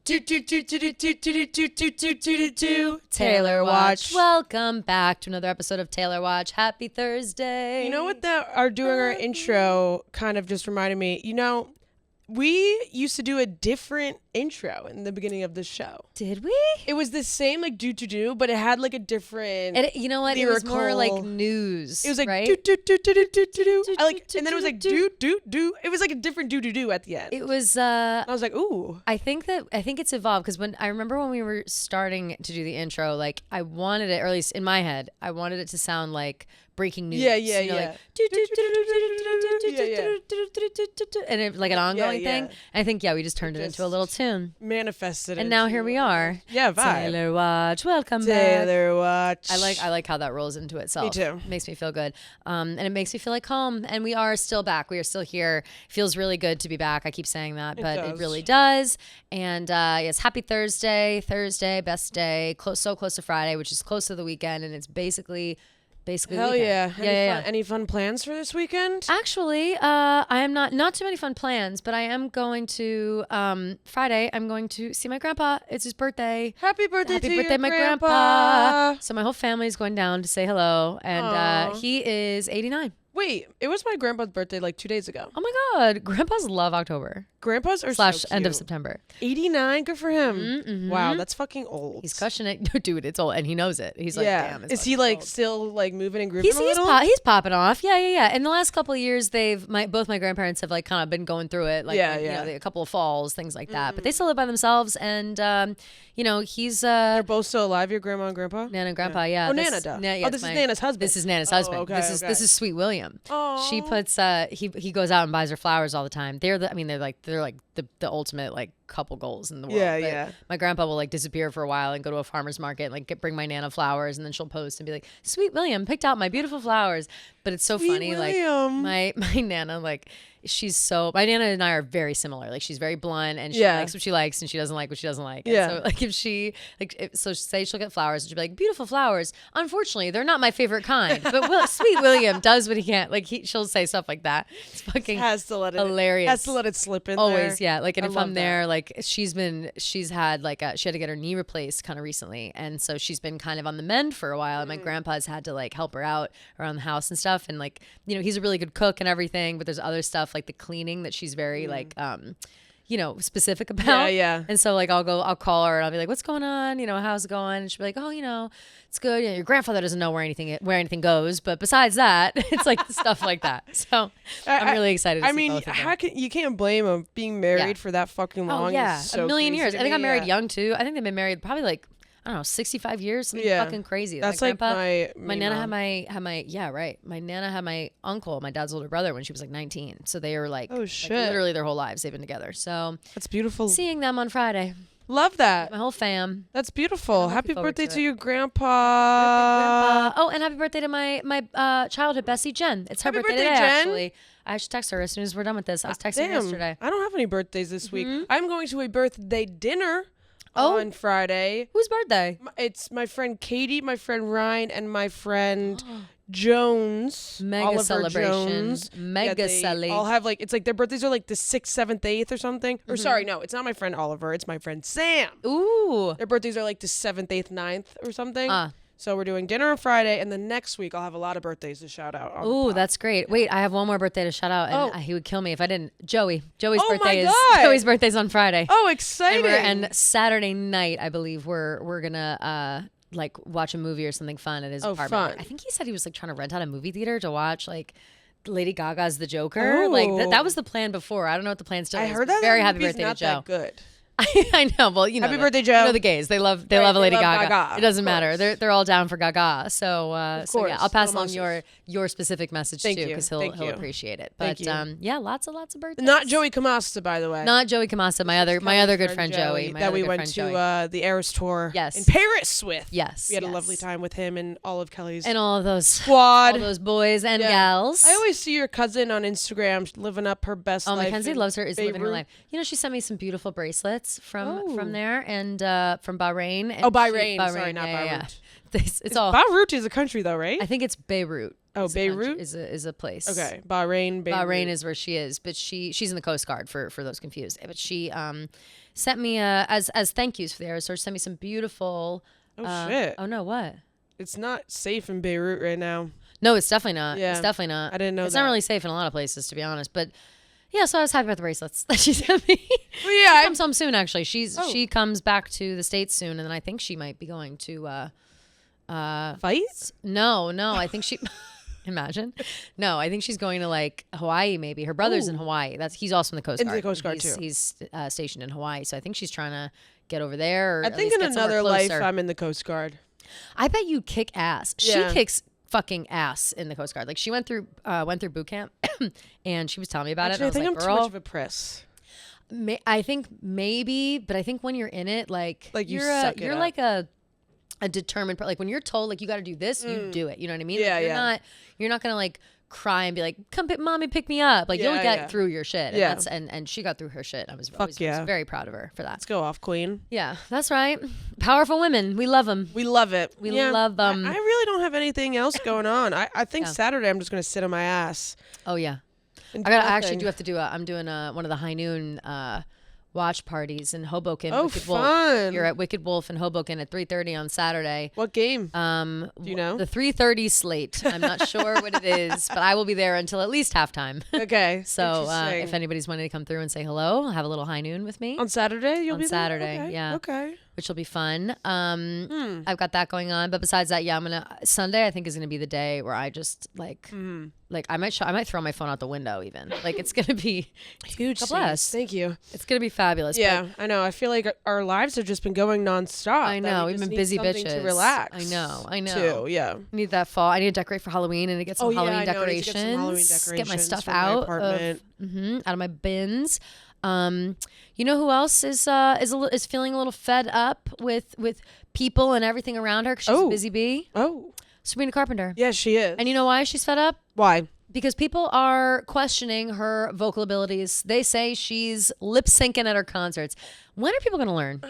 Taylor Watch. Welcome back to another episode of Taylor Watch. Happy Thursday. You know what are doing our intro kind of just reminded me? You know, we used to do a different intro in the beginning of the show. Did we? It was the same like do, but it had like a different. And you know what? It was more like news. It was like right? do. I like, and then it was like do. It was like a different do at the end. It was. I was like, ooh. I think it's evolved because I remember when we were starting to do the intro, like I wanted it, or at least in my head, I wanted it to sound like breaking news. Yeah. And it, like an ongoing thing. And I think we just turned it into a little tune. Manifested it. And now here we are. Yeah, vibe. Taylor Watch. Welcome back. Taylor Watch. I like how that rolls into itself. Me too. It makes me feel good. And it makes me feel like home. And we are still back. We are still here. Feels really good to be back. I keep saying that, but it really does. And yes, happy Thursday. Thursday, best day. So close to Friday, which is close to the weekend. And it's basically hell yeah. Yeah. Any fun plans for this weekend? Actually, I am not too many fun plans, but I am going to Friday. I'm going to see my grandpa. It's his birthday. Happy birthday to your my grandpa. So my whole family is going down to say hello, and he is 89. Wait, it was my grandpa's birthday like 2 days ago. Oh my God, grandpas love October. Grandpas are / end of September. 89, good for him. Mm-hmm. Wow, that's fucking old. He's crushing it, dude. It's old, and he knows it. He's like, damn. Is he like old. still like moving and grooving a little? He's popping off. Yeah. In the last couple of years, both my grandparents have like kind of been going through it. Like, you know, a couple of falls, things like that. But they still live by themselves, and you know, he's they're both still alive. Your grandma and grandpa. Nana and grandpa. Yeah. Oh, Nana does. This is Nana's husband. This is Nana's husband. Okay, this is Sweet William. Oh. She puts he goes out and buys her flowers all the time. They're like the ultimate like couple goals in the world. Yeah. My grandpa will like disappear for a while and go to a farmer's market and like bring my Nana flowers, and then she'll post and be like, "Sweet William picked out my beautiful flowers." But it's so funny, William. like my Nana, like my Nana and I are very similar. Like she's very blunt, and she likes what she likes, and she doesn't like what she doesn't like. And so like if she say she'll get flowers, and she'll be like, "Beautiful flowers. Unfortunately, they're not my favorite kind." But Sweet William does what he can. Like she'll say stuff like that. It's fucking hilarious. Has to let it slip in. Always, there. yeah. Like, and if I'm there, like she's had like she had to get her knee replaced kind of recently, and so she's been kind of on the mend for a while. And my grandpa's had to like help her out around the house and stuff. And like, you know, he's a really good cook and everything, but there's other stuff like the cleaning that she's very like you know, specific about. Yeah. And so like I'll call her and I'll be like, "What's going on? You know, how's it going?" And she'll be like, "Oh, you know, it's good. You know, your grandfather doesn't know where anything goes, but besides that," it's like stuff like that. So I'm really excited to see both of them. You can't blame them being married for that fucking long. Oh yeah, so a million years. I think I married young. young too. I think they've been married probably like, I don't know, 65 years, something fucking crazy. That's my like grandpa, my Nana mom. had my right. My Nana had my uncle, my dad's older brother, when she was like 19. So they were like, shit, like literally their whole lives they've been together. So that's beautiful. Seeing them on Friday. Love that. My whole fam. That's beautiful. Happy birthday to your grandpa. Grandpa. Oh, and happy birthday to my childhood bestie Jen. It's her birthday today, Jen. Actually. I should text her as soon as we're done with this. I was texting her yesterday. I don't have any birthdays this week. I'm going to a birthday dinner on Friday. Whose birthday? It's my friend Katie, my friend Ryan, and my friend Jones. Mega Oliver celebration. Jones. Mega celly. All have like, it's like their birthdays are like the 6th, 7th, 8th or something. Or sorry, no, it's not my friend Oliver. It's my friend Sam. Ooh. Their birthdays are like the 7th, 8th, 9th or something. So we're doing dinner on Friday, and then next week I'll have a lot of birthdays to shout out. Ooh, that's great. Wait, I have one more birthday to shout out, and he would kill me if I didn't. Joey's birthday's on Friday. Oh, exciting! And Saturday night, I believe we're gonna like watch a movie or something fun at his apartment. Fun. I think he said he was like trying to rent out a movie theater to watch like Lady Gaga's The Joker. Like that was the plan before. I don't know what the plan still is. I heard that. Very happy birthday not to Joe. That good. I know. Well, you know, happy birthday, Joe. You know the gays. They love a Lady Gaga. It doesn't matter. They're all down for Gaga. So yeah, I'll pass along your specific message too, because he'll appreciate it. But yeah, lots of birthdays. Not Joey Camasta, by the way. Not Joey Camasta. My other good friend Joey. That we went to the Eras tour. Yes. In Paris with. Yes. We had a lovely time with him and all of Kelly's and all of those squad, all those boys and gals. I always see your cousin on Instagram living up her best life. Oh, Mackenzie loves her. Is living her life. You know, she sent me some beautiful bracelets from there and from Bahrain. And Bahrain. Sorry, not Beirut. It's all Beirut is a country though, right? I think it's Beirut. Oh, Beirut is a place. Okay, Bahrain. Beirut. Bahrain is where she is, but she's in the Coast Guard for those confused. But she sent me as thank yous for the Aerosource, sent me some beautiful. Oh shit! Oh no, what? It's not safe in Beirut right now. No, it's definitely not. Yeah. It's definitely not. I didn't know it's that. not really safe in a lot of places, to be honest. But yeah, so I was happy about the bracelets that she sent me. Well, yeah, she comes home soon. Actually, she comes back to the States soon, and then I think she might be going to fight. No, I think she. Imagine. No, I think she's going to like Hawaii. Maybe her brother's in Hawaii. He's also in the Coast Guard. In the Coast Guard too. He's stationed in Hawaii, so I think she's trying to get over there. Or I think in another life, I'm in the Coast Guard. I bet you kick ass. Yeah. She kicks fucking ass in the Coast Guard. Like she went through boot camp, and she was telling me about it. And I think like, I'm too much of a press. I think maybe, but I think when you're in it, like you're like a determined, like when you're told like you got to do this, you do it. You know what I mean? Yeah, like, you're not gonna like cry and be like, "Come, mommy, pick me up." Like you'll get through your shit. And and she got through her shit. I was very proud of her for that. Let's go off, queen. Yeah, that's right. Powerful women. We love them. We love it. We love them. I really don't have anything else going on. I think Saturday I'm just gonna sit on my ass. Oh yeah. I actually do have to do I'm doing one of the high noon watch parties in Hoboken. Oh, Wicked fun. Wolf. You're at Wicked Wolf in Hoboken at 3:30 on Saturday. What game? Do you know? The 3:30 slate. I'm not sure what it is, but I will be there until at least halftime. Okay. So if anybody's wanting to come through and say hello, have a little high noon with me. On Saturday, you'll be there? Saturday, Okay. yeah. Okay. Which will be fun. I've got that going on, but besides that, yeah, Sunday I think is gonna be the day where I just like I might throw my phone out the window even. Like it's gonna be huge. God bless. Thank you. It's gonna be fabulous. Yeah, I know. I feel like our lives have just been going nonstop. I know. We've been busy bitches. To relax. I know. Too. Yeah. I need that fall. I need to decorate for Halloween and to get some Halloween decorations. Get some Halloween decorations. Get my stuff for out my apartment. Out of my bins. You know who else is feeling a little fed up with people and everything around her because she's a busy bee? Oh, Sabrina Carpenter. Yes, she is. And you know why she's fed up? Why? Because people are questioning her vocal abilities. They say she's lip syncing at her concerts. When are people going to learn?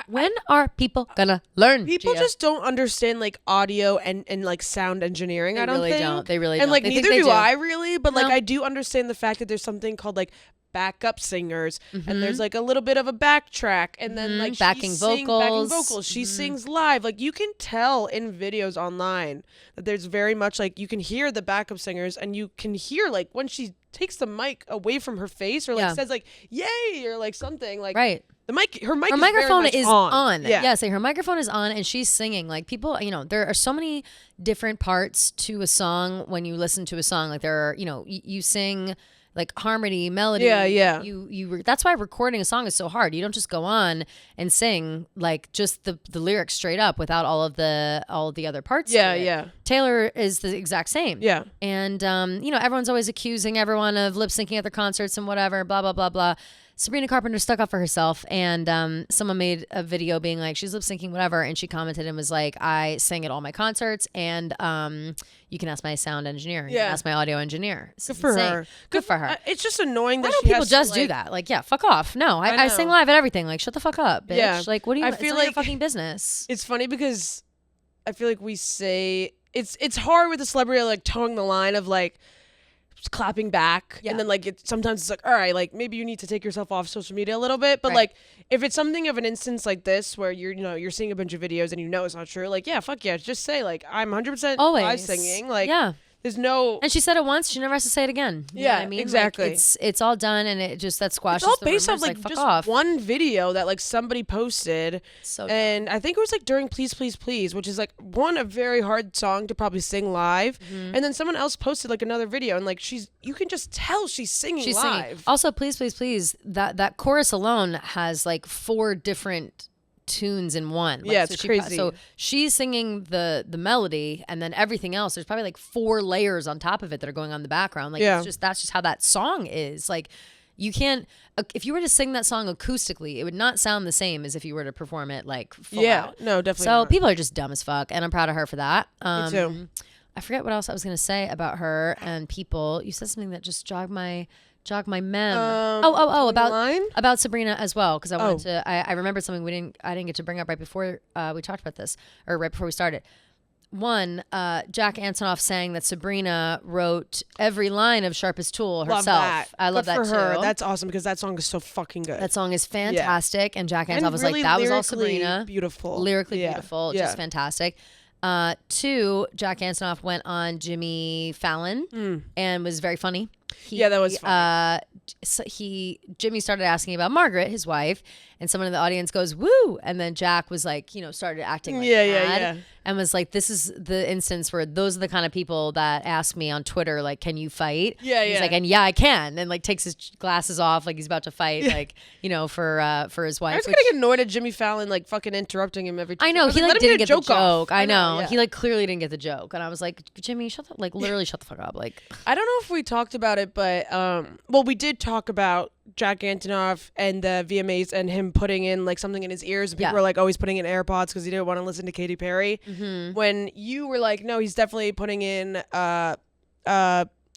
When are people going to learn? People just don't understand like audio and like sound engineering. I don't think. They really don't. And like they neither do I really. But like I do understand the fact that there's something called like backup singers and there's like a little bit of a backtrack and then like backing vocals. She sings live. Like you can tell in videos online that there's very much like you can hear the backup singers and you can hear like when she takes the mic away from her face or like says like yay or like something like her microphone is on. Yeah, say her microphone is on and she's singing. Like people, there are so many different parts to a song when you listen to a song. Like there are, you sing like harmony, melody. Yeah. That's why recording a song is so hard. You don't just go on and sing like just the lyrics straight up without all of the other parts. Yeah. Taylor is the exact same. Yeah. And everyone's always accusing everyone of lip syncing at their concerts and whatever, blah blah blah blah. Sabrina Carpenter stuck up for herself, and someone made a video being like, she's lip syncing, whatever, and she commented and was like, I sing at all my concerts, and you can ask my sound engineer, you can ask my audio engineer. Good for her. Good for her. It's just annoying that people just do that. Like, yeah, fuck off. No, I sing live at everything. Like, shut the fuck up, bitch. Yeah. Like, what do you? I It's feel not your like fucking business. It's funny because I feel like we say it's hard with a celebrity like towing the line of like clapping back and then like sometimes it's like, all right, like maybe you need to take yourself off social media a little bit, but like if it's something of an instance like this where you're seeing a bunch of videos and it's not true, like fuck yeah, just say like I'm 100% always live singing, like there's no. And she said it once. She never has to say it again. You know what I mean? Exactly. Like, it's all done, and it just that squashes. It's all the based rumors, off like fuck just off. one video that like somebody posted, and I think it was like during "Please Please Please," which is like a very hard song to probably sing live, and then someone else posted like another video, and like you can just tell she's singing live. Singing. Also, "Please Please Please," that chorus alone has like 4 different tunes in one. Like, it's crazy. So she's singing the melody and then everything else. There's probably like 4 layers on top of it that are going on in the background. Like that's just how that song is. Like you can't, if you were to sing that song acoustically, it would not sound the same as if you were to perform it like full out. No, definitely. So not. People are just dumb as fuck, and I'm proud of her for that. Me too. I forget what else I was gonna say about her and people. You said something that just jogged my mem. About Sabrina as well, because I wanted to. I remembered something I didn't get to bring up right before we talked about this, or right before we started. Jack Antonoff saying that Sabrina wrote every line of Sharpest Tool herself. Love that. I love that for too. her. That's awesome because that song is so fucking good. That song is fantastic, and Jack Antonoff was really like, "That was all lyrically Sabrina." Beautiful, Lyrically beautiful, just fantastic. 2, Jack Antonoff went on Jimmy Fallon and was very funny. That was funny. Jimmy started asking about Margaret, his wife, and someone in the audience goes, "Woo!" And then Jack was like, started acting like mad and was like, "This is the instance where those are the kind of people that ask me on Twitter, like, can you fight?" He's like, and I can, and like takes his glasses off, like he's about to fight, like for his wife. I was getting annoyed at Jimmy Fallon like fucking interrupting him every time. I know he like didn't get the joke. I know yeah. he like clearly didn't get the joke, and I was like, Jimmy, literally shut the fuck up. Like, I don't know if we talked about it, but we did talk about Jack Antonoff and the VMAs and him putting in like something in his ears. And people were like always putting in AirPods because he didn't want to listen to Katy Perry. When you were like, no, he's definitely putting in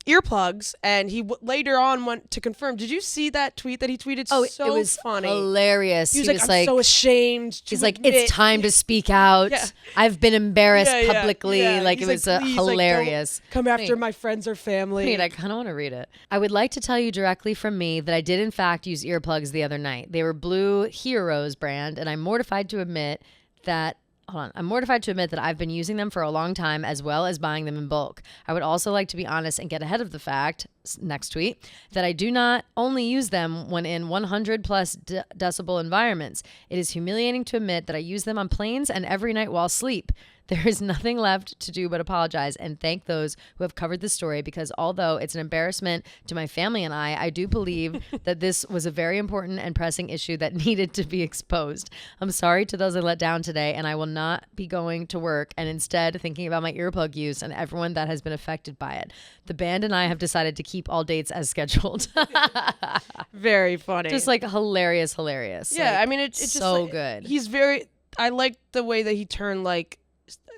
earplugs, and he later on went to confirm. Did you see that tweet that he tweeted? Oh, so it was funny, hilarious. He was like, I'm so ashamed. He's like, it's time to speak out. I've been embarrassed publicly. Like, it was hilarious. Like, come after my friends or family. I kind of want to read it. I would like to tell you directly from me that I did in fact use earplugs the other night. They were Blue Heroes brand, and I'm mortified to admit that I've been using them for a long time, as well as buying them in bulk. I would also like to be honest and get ahead of the fact, next tweet, that I do not only use them when in 100 plus decibel environments. It is humiliating to admit that I use them on planes and every night while asleep. There is nothing left to do but apologize and thank those who have covered this story, because although it's an embarrassment to my family and I do believe that this was a very important and pressing issue that needed to be exposed. I'm sorry to those I let down today, and I will not be going to work and instead thinking about my earplug use and everyone that has been affected by it. The band and I have decided to keep all dates as scheduled. Very funny. Just like hilarious. Yeah, like, I mean, it's so just good. He's I like the way that he turned like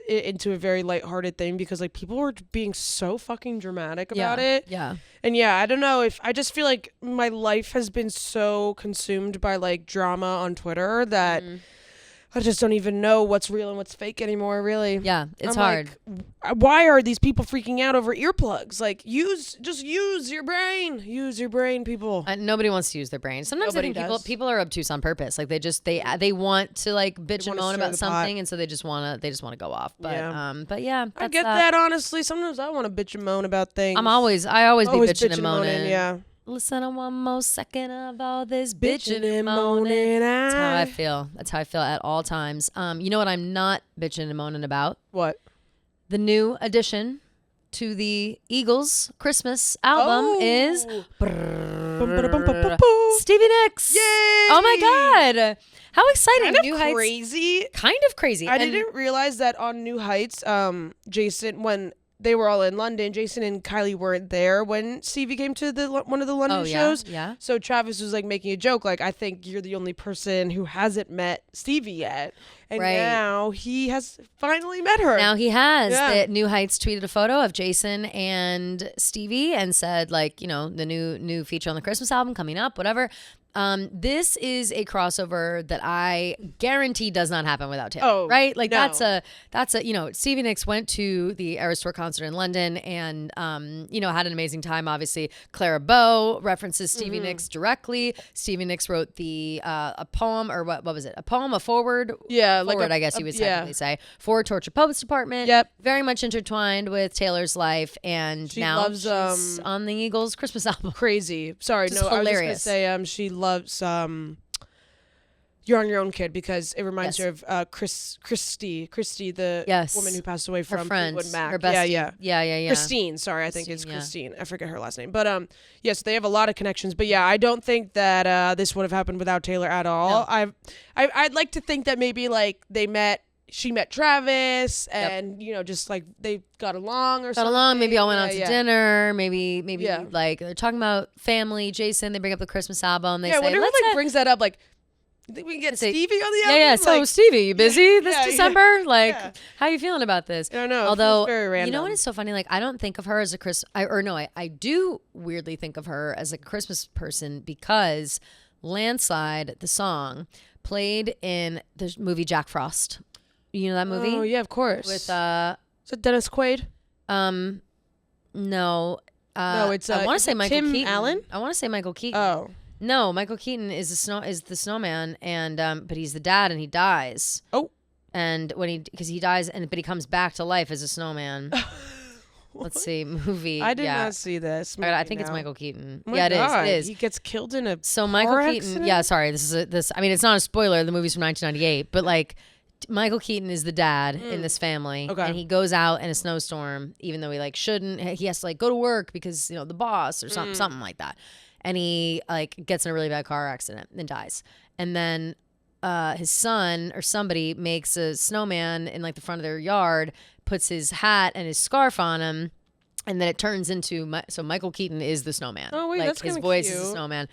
it into a very lighthearted thing, because like people were being so fucking dramatic about it. Yeah. And I don't know, if I just feel like my life has been so consumed by like drama on Twitter that I just don't even know what's real and what's fake anymore, really. Yeah, it's hard. Like, why are these people freaking out over earplugs? Like, just use your brain. Use your brain, people. Nobody wants to use their brain. Sometimes I think people are obtuse on purpose. Like they want to like bitch and moan about something, and so they just want to go off. But yeah, I get that honestly. Sometimes I want to bitch and moan about things. I always be bitching and moaning. Yeah. Listen to one more second of all this bitching and moaning. That's how I feel. That's how I feel at all times. You know what I'm not bitching and moaning about? What? The new addition to the Eagles Christmas album is Stevie Nicks. Yay! Oh my God. How exciting. Kind New of Heights. crazy. Kind of crazy. I didn't realize that on New Heights, Jason, when they were all in London, Jason and Kylie weren't there when Stevie came to one of the London shows. Yeah. So Travis was like making a joke, like, I think you're the only person who hasn't met Stevie yet. And now he has finally met her. Now he has. Yeah. New Heights tweeted a photo of Jason and Stevie and said, like, the new feature on the Christmas album coming up, whatever. This is a crossover that I guarantee does not happen without Taylor, right? Like no. that's a, Stevie Nicks went to the Eras Tour concert in London and, had an amazing time. Obviously, Clara Bow references Stevie Nicks directly. Stevie Nicks wrote a poem, or what was it? A poem, a forward? Yeah. Forward, I guess you would technically say. For Torture Poets Department. Yep. Very much intertwined with Taylor's life, and she now loves, she's on the Eagles Christmas album. Crazy. Sorry, Just no, hilarious. I was just gonna say she loves You're on Your Own, Kid, because it reminds her of Christy, the woman who passed away from Fleetwood Mac. Her bestie. Yeah. Christine, sorry, I think it's Christine. I forget her last name. But yes, they have a lot of connections. But yeah, I don't think that this would have happened without Taylor at all. No. I'd like to think that maybe like she met Travis and just like they got along or something. Maybe all went out to dinner. Maybe like they're talking about family. Jason, they bring up the Christmas album. They say, whenever brings that up, like, think we can get Stevie on the album? Yeah. So Stevie, you busy this December? Like, how you feeling about this? I don't know. Although, very random. you know what is so funny? Like, I don't think of her as I do weirdly think of her as a Christmas person, because Landslide, the song, played in the movie Jack Frost. You know that movie? Oh yeah, of course. With is it Dennis Quaid? no. No, it's I want to say Michael Tim Keaton. Allen? I want to say Michael Keaton. Oh. No, Michael Keaton is the snowman, and but he's the dad, and he dies. Oh. And because he dies, but he comes back to life as a snowman. Let's see, movie. I did not see this. I think it's Michael Keaton. Oh my God. It is. He gets killed in a Michael car Keaton. accident? Yeah, sorry. This. I mean, it's not a spoiler. The movie's from 1998, but like. Michael Keaton is the dad in this family, and he goes out in a snowstorm, even though he like shouldn't. He has to like go to work because the boss or something like that, and he like gets in a really bad car accident and dies. And then his son or somebody makes a snowman in like the front of their yard, puts his hat and his scarf on him, and then it turns into so Michael Keaton is the snowman. Oh wait, like that's his kinda voice cute. is the snowman,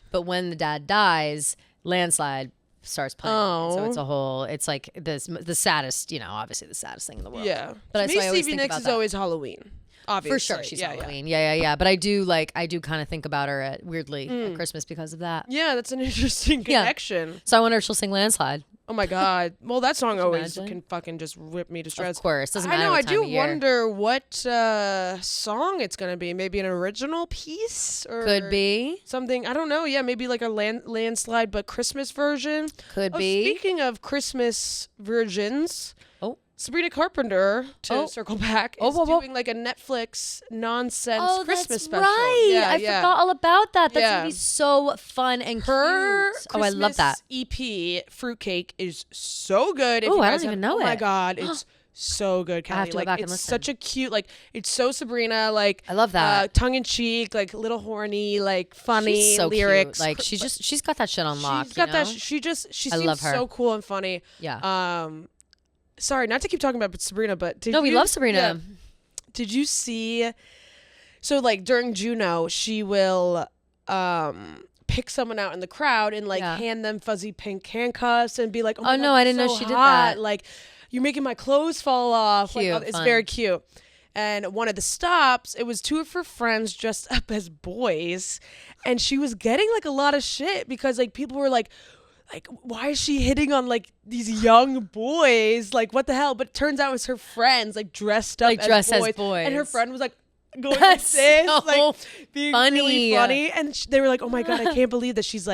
but when the dad dies, Landslide starts playing. So it's a whole. It's like the saddest. Obviously the saddest thing in the world. Yeah. But to me, I always Stevie think Nicks about is that. always Halloween. Obviously. For sure, she's Halloween. Yeah. But I do kind of think about her at Christmas because of that. Yeah, that's an interesting connection. So I wonder if she'll sing Landslide. Oh my God. Well, that song always imagine? can fucking just rip me to shreds. Of course, doesn't I matter. know. I what time do of year. wonder what song it's gonna be. Maybe an original piece, or Could be. something. I don't know. Yeah, maybe like a landslide, but Christmas version. Could be. Speaking of Christmas versions. Oh. Sabrina Carpenter, to circle back, is doing like a Netflix nonsense Christmas special. Right. Yeah, I forgot all about that. That's gonna be so fun and her cute. Christmas I love that. EP Fruitcake is so good. Oh, I don't even know Oh it. my God, it's so good, Kelly. I have to go back and it's listen. such a cute, it's so Sabrina, I love that. tongue in cheek, little horny, funny She's so lyrics. Cute. She's got that shit on lock. She's got that. She seems love her. so cool and funny. Yeah. Sorry, not to keep talking about Sabrina, but we love Sabrina. Yeah, did you see? So during Juno, she will pick someone out in the crowd and hand them fuzzy pink handcuffs and be like, "Oh, my God, I didn't so know she did hot. that. You're making my clothes fall off." Cute, It's fun. very cute. And one of the stops, it was two of her friends dressed up as boys, and she was getting a lot of shit because people were like, why is she hitting on these young boys? What the hell? But it turns out it was her friends dressed up as boys. And her friend was going That's like this, so being funny. really funny. And they were like, "Oh my God, I can't believe that she's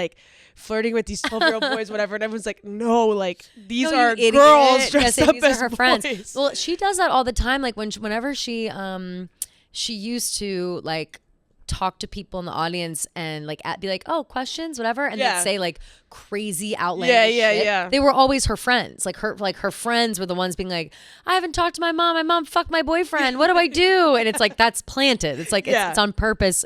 flirting with these 12-year-old boys, whatever." And everyone's like, "No, these are girls dressed up these as are her boys." friends. Well, she does that all the time. Whenever she used to talk to people in the audience and be like, "Oh, questions, whatever," and they'd say crazy outlandish shit. Yeah. They were always her friends. Her friends were the ones being like, "I haven't talked to my mom. My mom fucked my boyfriend. What do I do?" And it's that's planted. It's it's on purpose.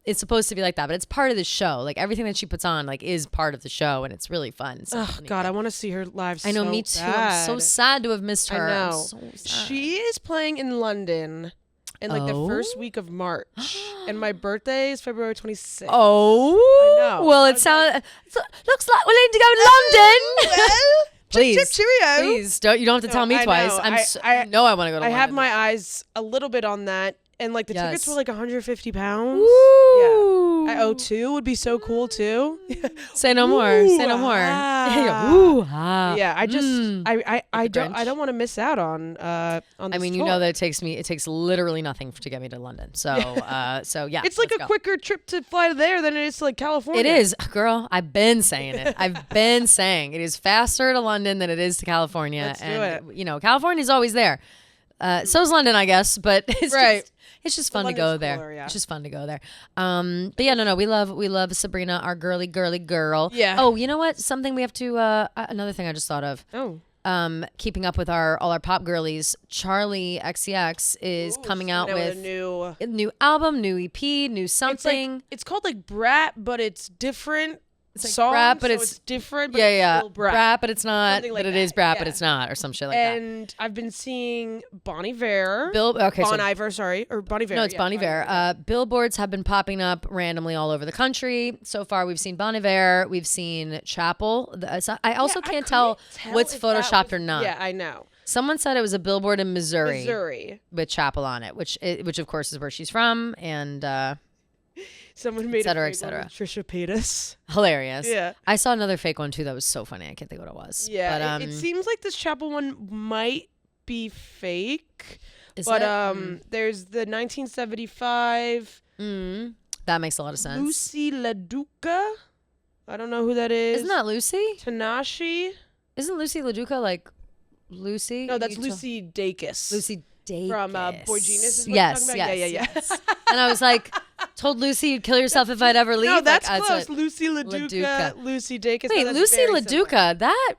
It's supposed to be like that, but it's part of the show. Everything that she puts on is part of the show, and it's really fun. So Oh God, I want to see her live. I know, so me too. bad. I'm so sad to have missed her. I know. I'm so sad. She is playing in London in the first week of March, and my birthday is February 26th. Oh, I know. Well, it sounds looks like we're going to go to London. Well, Please, chip, chip, cheerio. Please don't. You don't have to tell me I twice. know. I know I want to go to I London. have my eyes a little bit on that, and the tickets were £150. Woo. I owe two would be so cool too. Say no more. Say no more. Yeah, I just I Grinch. don't want to miss out on this I mean, you tour. know that it takes literally nothing to get me to London. So yeah. It's let's a go. quicker trip to fly there than it is to California. It is, girl. I've been saying it. I've been saying it is faster to London than it is to California. Let's do it. California's always there. So's London, I guess, but it's just fun to go there. Cooler, yeah. It's just fun to go there. But yeah, no, we love Sabrina, our girly girl. Yeah. Oh, you know what? Something we have to. Another thing I just thought of. Oh. Keeping up with all our pop girlies, Charlie XCX is coming out with a new album, new EP, new something. It's called Brat, but it's different. It's songs, Brat, but so it's different. But yeah, it's still Brat. Brat, but it's not. Something like but it that, is Brat, yeah. but it's not, or some shit like that. And I've been seeing Bon Iver. Bon Iver, sorry, or Bon Iver. No, it's Bon Iver. Billboards have been popping up randomly all over the country. So far, we've seen Bon Iver, we've seen Chapel. I also can't tell what's photoshopped or not. Yeah, I know. Someone said it was a billboard in Missouri with Chapel on it, which of course is where she's from, and. Someone made et cetera, a et fake one cetera. with Trisha Paytas. Hilarious. Yeah. I saw another fake one too that was so funny. I can't think what it was. Yeah, But, it seems like this chapel one might be fake. is But it? there's the 1975 That makes a lot of sense. Lucy LaDuca. I don't know who that is. Isn't that Lucy? Tanashi. Isn't Lucy LaDuca like Lucy? No, that's Lucy Dacus. Lucy Dacus. From Boy Genius. Is what Yes, you're talking about? yes, Yeah. yes. And I was like, told Lucy you'd kill yourself if I'd ever leave. No, that's like, close. Lucy LaDuca. Lucy Dacus. Wait, No, that's Lucy very similar. LaDuca. That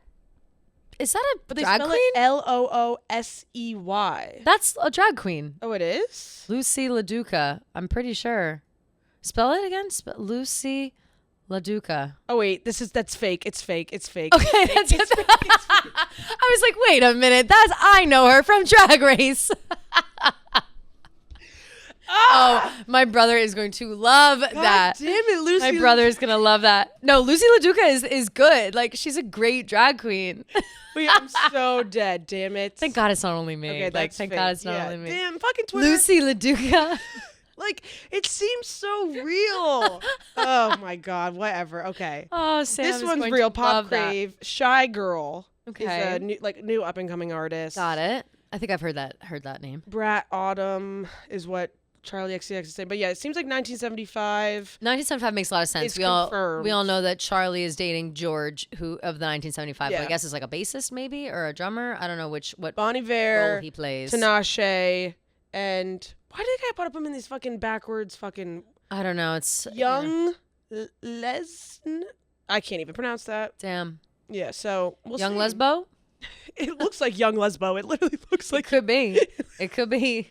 is that a But they drag spell queen? it Loosey. That's a drag queen. Oh, it is? Lucy LaDuca. I'm pretty sure. Spell it again. Lucy LaDuca. Oh wait, that's fake. It's fake. It's fake. Okay, that's it. I was like, wait a minute. I know her from Drag Race. Oh, my brother is going to love that. Damn it, Lucy. My brother is gonna love that. No, Lucy LaDuca is good. Like, she's a great drag queen. Wait, I'm so dead. Damn it. Thank God it's not only me. Okay, like, that's thank fake. God it's not Yeah, only me. Damn, fucking Twitter. Lucy LaDuca. Like, it seems so real. Oh my God. Whatever. Okay. Oh, Sam This is one's going real. to Pop love that. Crave. Shy Girl. Okay. Is a new up and coming artist. Got it. I think I've heard that name. Brat Autumn is what Charlie XCX is saying. But yeah, it seems like 1975. 1975 makes a lot of sense. It's we confirmed. all know that Charlie is dating George, who of the 1975, who Yeah. I guess is like a bassist maybe or a drummer. I don't know what Bon role Iver, he plays. Tinashe, and why did I put up him in these fucking backwards fucking I don't know. It's young Lesn? I can't even pronounce that. Damn. Yeah, so we'll Young see. Lesbo? It looks like Young Lesbo. It literally looks It like could be. It could be.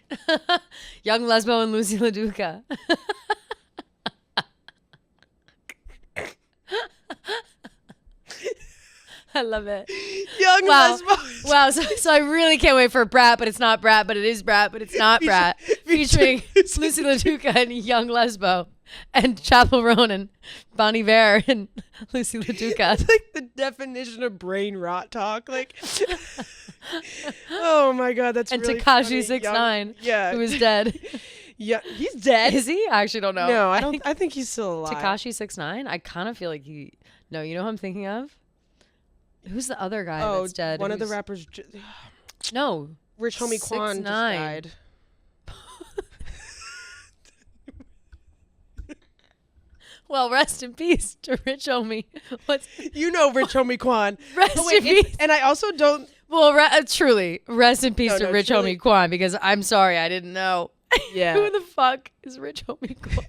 Young Lesbo and Lucy LaDuca. I love it. Young Wow. Lesbo. Wow. So I really can't wait for Brat, but it's not Brat, but it is Brat, but it's not Brat. Featuring Lucy LaDuca and Young Lesbo and Chapel Ronan, Bon Iver and Lucy LaDuca. It's like the definition of brain rot talk. Like, oh my God, that's And really Tekashi funny. 6ix9ine, Yeah, who is dead. yeah, he's dead. Is he? I actually don't know. No, I don't. I think he's still alive. Tekashi 6ix9ine. I kind of feel like he. No, you know who I'm thinking of? Who's the other guy that's dead? One of the Who's- rappers. No. Rich Homie Quan just 6ix9ine. died. Well, rest in peace to Rich Homie. What's You know Rich Homie Quan. rest Oh, wait, in peace? and I also don't. Well, truly, rest in peace No, to no, Rich truly. Homie Quan, because I'm sorry, I didn't know. Yeah. Who the fuck is Rich Homie Quan?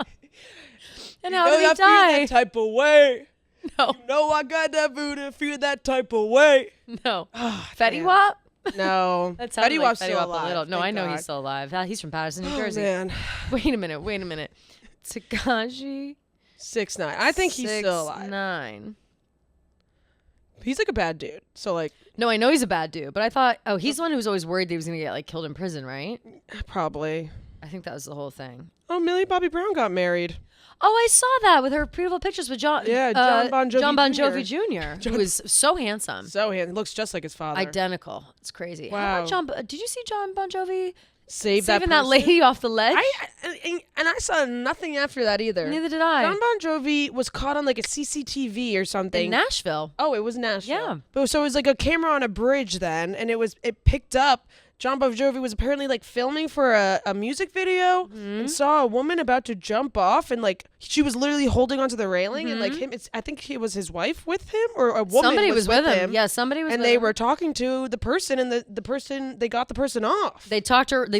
And You how know did he I feel die? that type of way. No, No, I got that voodoo. Feel that type of way. no. Ah, Fetty damn. Wap? No. That sounds Fetty like Wap's Fetty still Wap alive. a little. No, Thank I know God. he's still alive. He's from Patterson, New Oh, Jersey. man. Wait a minute. Tekashi 6ix9ine. I think he's still alive. 6ix9ine. He's like a bad dude. So like, No, I know he's a bad dude, but I thought, he's the one who was always worried that he was gonna get like killed in prison, right? probably. I think that was the whole thing. Oh, Millie Bobby Brown got married. Oh, I saw that with her beautiful pictures with John. Yeah, John Bon Jovi John Bon Jr. Jovi Jr., who is so handsome, So he looks just like his father. identical. It's crazy. How Wow. about did you see John Bon Jovi Saving saving that lady off the ledge? And I saw nothing after that either. Neither did I. John Bon Jovi was caught on like a CCTV or something. In Nashville. Oh, it was Nashville. Yeah. But so it was like a camera on a bridge then, and it picked up. John Bon Jovi was apparently like filming for a music video and saw a woman about to jump off, and like she was literally holding onto the railing, and like I think it was his wife with him, or a woman. Somebody was with him. Yeah, somebody was And with they him. were talking to the person, and the person, they got the person off. They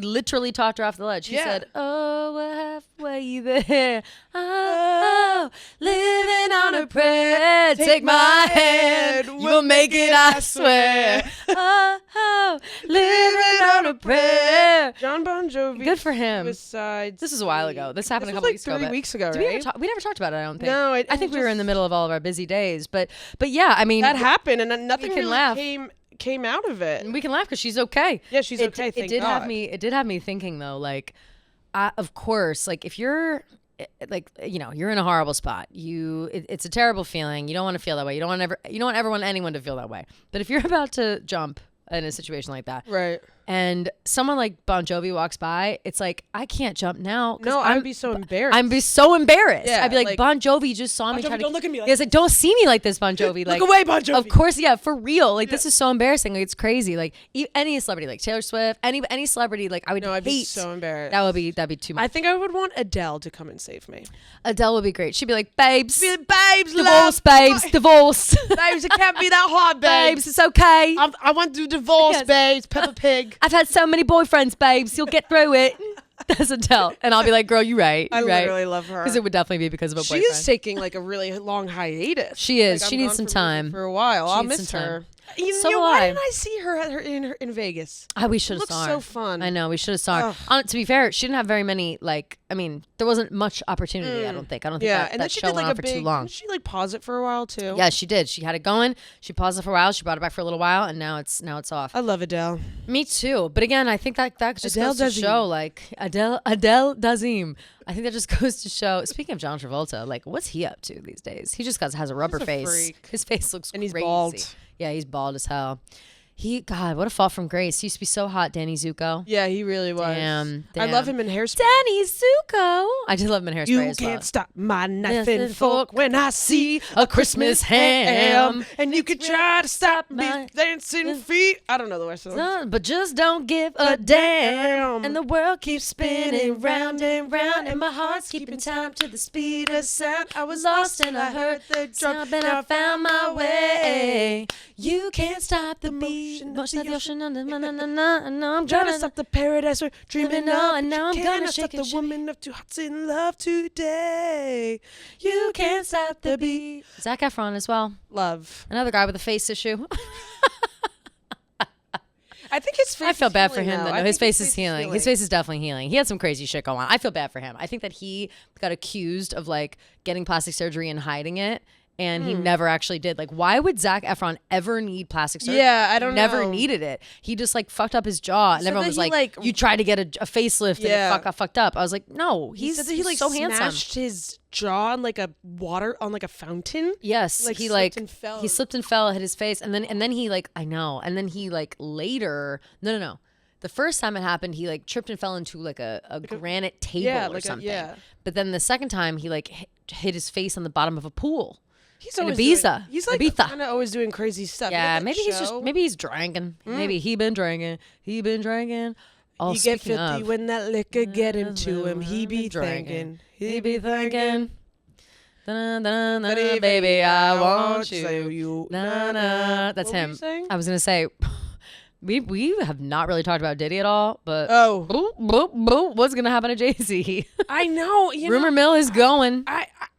literally talked her off the ledge. She Yeah. said, "Oh, we're halfway there. Oh, living on a prayer. Take my hand. We'll make it, I swear. Oh, living on a prayer." John Bon Jovi. Good for him. Suicide. This was a while ago. This happened This a couple was weeks like ago. 3 weeks ago, Did right? we never talked about it, I don't think. No, I think we were in the middle of all of our busy days. But yeah, I mean, That happened, and nothing can really laugh. came out of it. we can laugh because she's okay. Yeah, she's okay. It Thank did have God. me. It did have me thinking though. Like, of course, like if you're, like, you're in a horrible spot. It's a terrible feeling. You don't want to feel that way. You don't ever want anyone to feel that way. But if you're about to jump in a situation like that, Right. and someone like Bon Jovi walks by, it's like, I can't jump now. No, I would be so embarrassed. I'd be so embarrassed. Yeah, I'd be like, Bon Jovi just saw me. Don't look at me like that. Like, don't see me like this, Bon Jovi. Like, look away, Bon Jovi. Of course, yeah, for real. Like, this is so embarrassing. Like, it's crazy. Like, any celebrity, like Taylor Swift, any celebrity, like, I would hate. I'd be so embarrassed. That'd be too much. I think I would want Adele to come and save me. Adele would be great. She'd be like, babes, divorce, love. Babes, divorce. Babes, it can't be that hard, babes. It's okay. I want to divorce, babes. Peppa Pig. I've had so many boyfriends, babes. You'll get through it. That's Adele. And I'll be like, girl, you right. I literally love her. Because it would definitely be because of a boyfriend. She is taking like a really long hiatus. She is. Like, she needs some time. For a while. I'll miss her. Why didn't I see her in Vegas? We should have saw her. So fun. I know, we should have saw her. To be fair, she didn't have very many, like, I mean, there wasn't much opportunity, I don't think. I don't think that show went on for too long. Didn't she like pause it for a while too? Yeah, she did. She had it going. She paused it for a while. She brought it back for a little while, and now it's off. I love Adele. Me too. But again, I think that just Adele goes to show, like, Adele Dazeem. I think that just goes to show. Speaking of John Travolta, like, what's he up to these days? He just has a rubber face. Freak. His face looks and crazy. He's bald. Yeah, he's bald as hell. God, what a fall from grace. He used to be so hot, Danny Zuko. Yeah, he really was. Damn. I love him in Hairspray. Danny Zuko. I did love him in Hairspray You as well. can't stop my knife and fork when I see a Christmas ham. And you could try to stop me dancing feet. I don't know the rest of them. But just don't give a damn. And the world keeps spinning round and round. And my heart's keeping time to the speed of sound. I was lost and I heard the drum and I found my way. You can't stop the beat. Motion of the ocean, and now I'm trying to stop the paradise we're dreaming of. And now I'm gonna stop the woman of two hearts in love today. You can't stop the beat. Zac Efron as well. Love. Another guy with a face issue. I think his face. I feel bad for him. Though. No, his face is healing. His face is definitely healing. He had some crazy shit going on. I feel bad for him. I think that he got accused of like getting plastic surgery and hiding it. And he never actually did. Like, why would Zac Efron ever need plastic surgery? Yeah, I don't know. Never needed it. He just like fucked up his jaw, and everyone was like, "You tried to get a facelift and it got fucked up." I was like, "No, he's said that he like so handsome." Smashed his jaw on like a fountain. Yes, like, he slipped and fell, hit his face, and then he like and then he like later no. The first time it happened, he like tripped and fell into like a granite table or something. But then the second time, he like hit his face on the bottom of a pool. He's in always Ibiza. He's like kind of always doing crazy stuff. Yeah, maybe he's drinking. Maybe he been drinking. Oh, he get filthy when that liquor get into him. He be thinking. Baby, I want you. That's him. I was gonna say. We have not really talked about Diddy at all, but what's gonna happen to Jay-Z? I know. Rumor mill is going.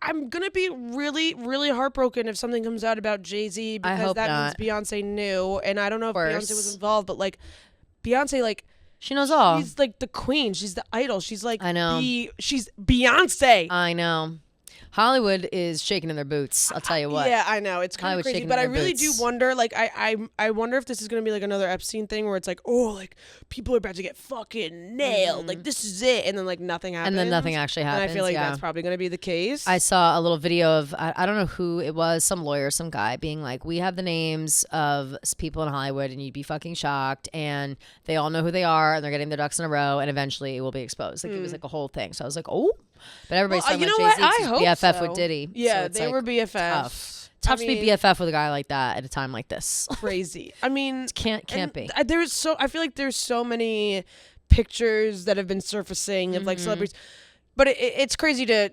I'm gonna be really, really heartbroken if something comes out about Jay-Z because that means Beyonce knew, and I don't know if Beyonce was involved, but like Beyonce, like she knows all. She's like the queen. She's the idol. She's like I know. She's Beyonce. I know. Hollywood is shaking in their boots. I'll tell you what. Yeah, I know. It's kind of crazy. But I really do wonder, like, I wonder if this is going to be like another Epstein thing where it's like, oh, like, people are about to get fucking nailed. Like, this is it. And then, like, nothing happens. And then nothing actually happens. And I feel like that's probably going to be the case. I saw a little video of, I don't know who it was, some lawyer, some guy being like, we have the names of people in Hollywood and you'd be fucking shocked. And they all know who they are and they're getting their ducks in a row. And eventually it will be exposed. Like, it was like a whole thing. So I was like, oh. But everybody's talking about Jay-Z's BFF with Diddy. Yeah, so they were BFFs. Tough to be BFF with a guy like that at a time like this. Crazy. I mean, can't be. I feel like there's so many pictures that have been surfacing of like celebrities. But it's crazy to,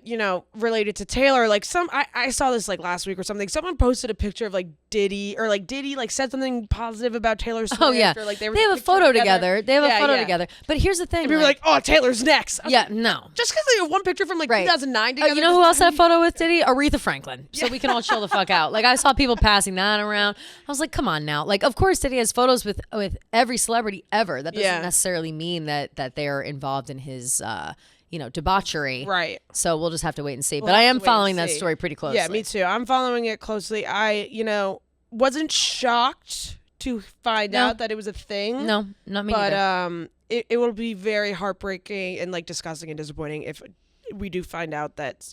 relate it to Taylor. Like I saw this like last week or something. Someone posted a picture of like Diddy like said something positive about Taylor Swift. Oh yeah. Or, like, they have a photo together. They have a photo together. But here's the thing. And people were like, oh, Taylor's next. No. Just because they have one picture from like 2009 together. You know who else had a photo with Diddy? Aretha Franklin. So we can all chill the fuck out. Like I saw people passing that around. I was like, come on now. Like of course Diddy has photos with every celebrity ever. That doesn't necessarily mean that they are involved in his debauchery. Right. So we'll just have to wait and see. But I am following that story pretty closely. Yeah, me too. I'm following it closely. I, wasn't shocked to find out that it was a thing. No, not me either. But it will be very heartbreaking and like disgusting and disappointing if we do find out that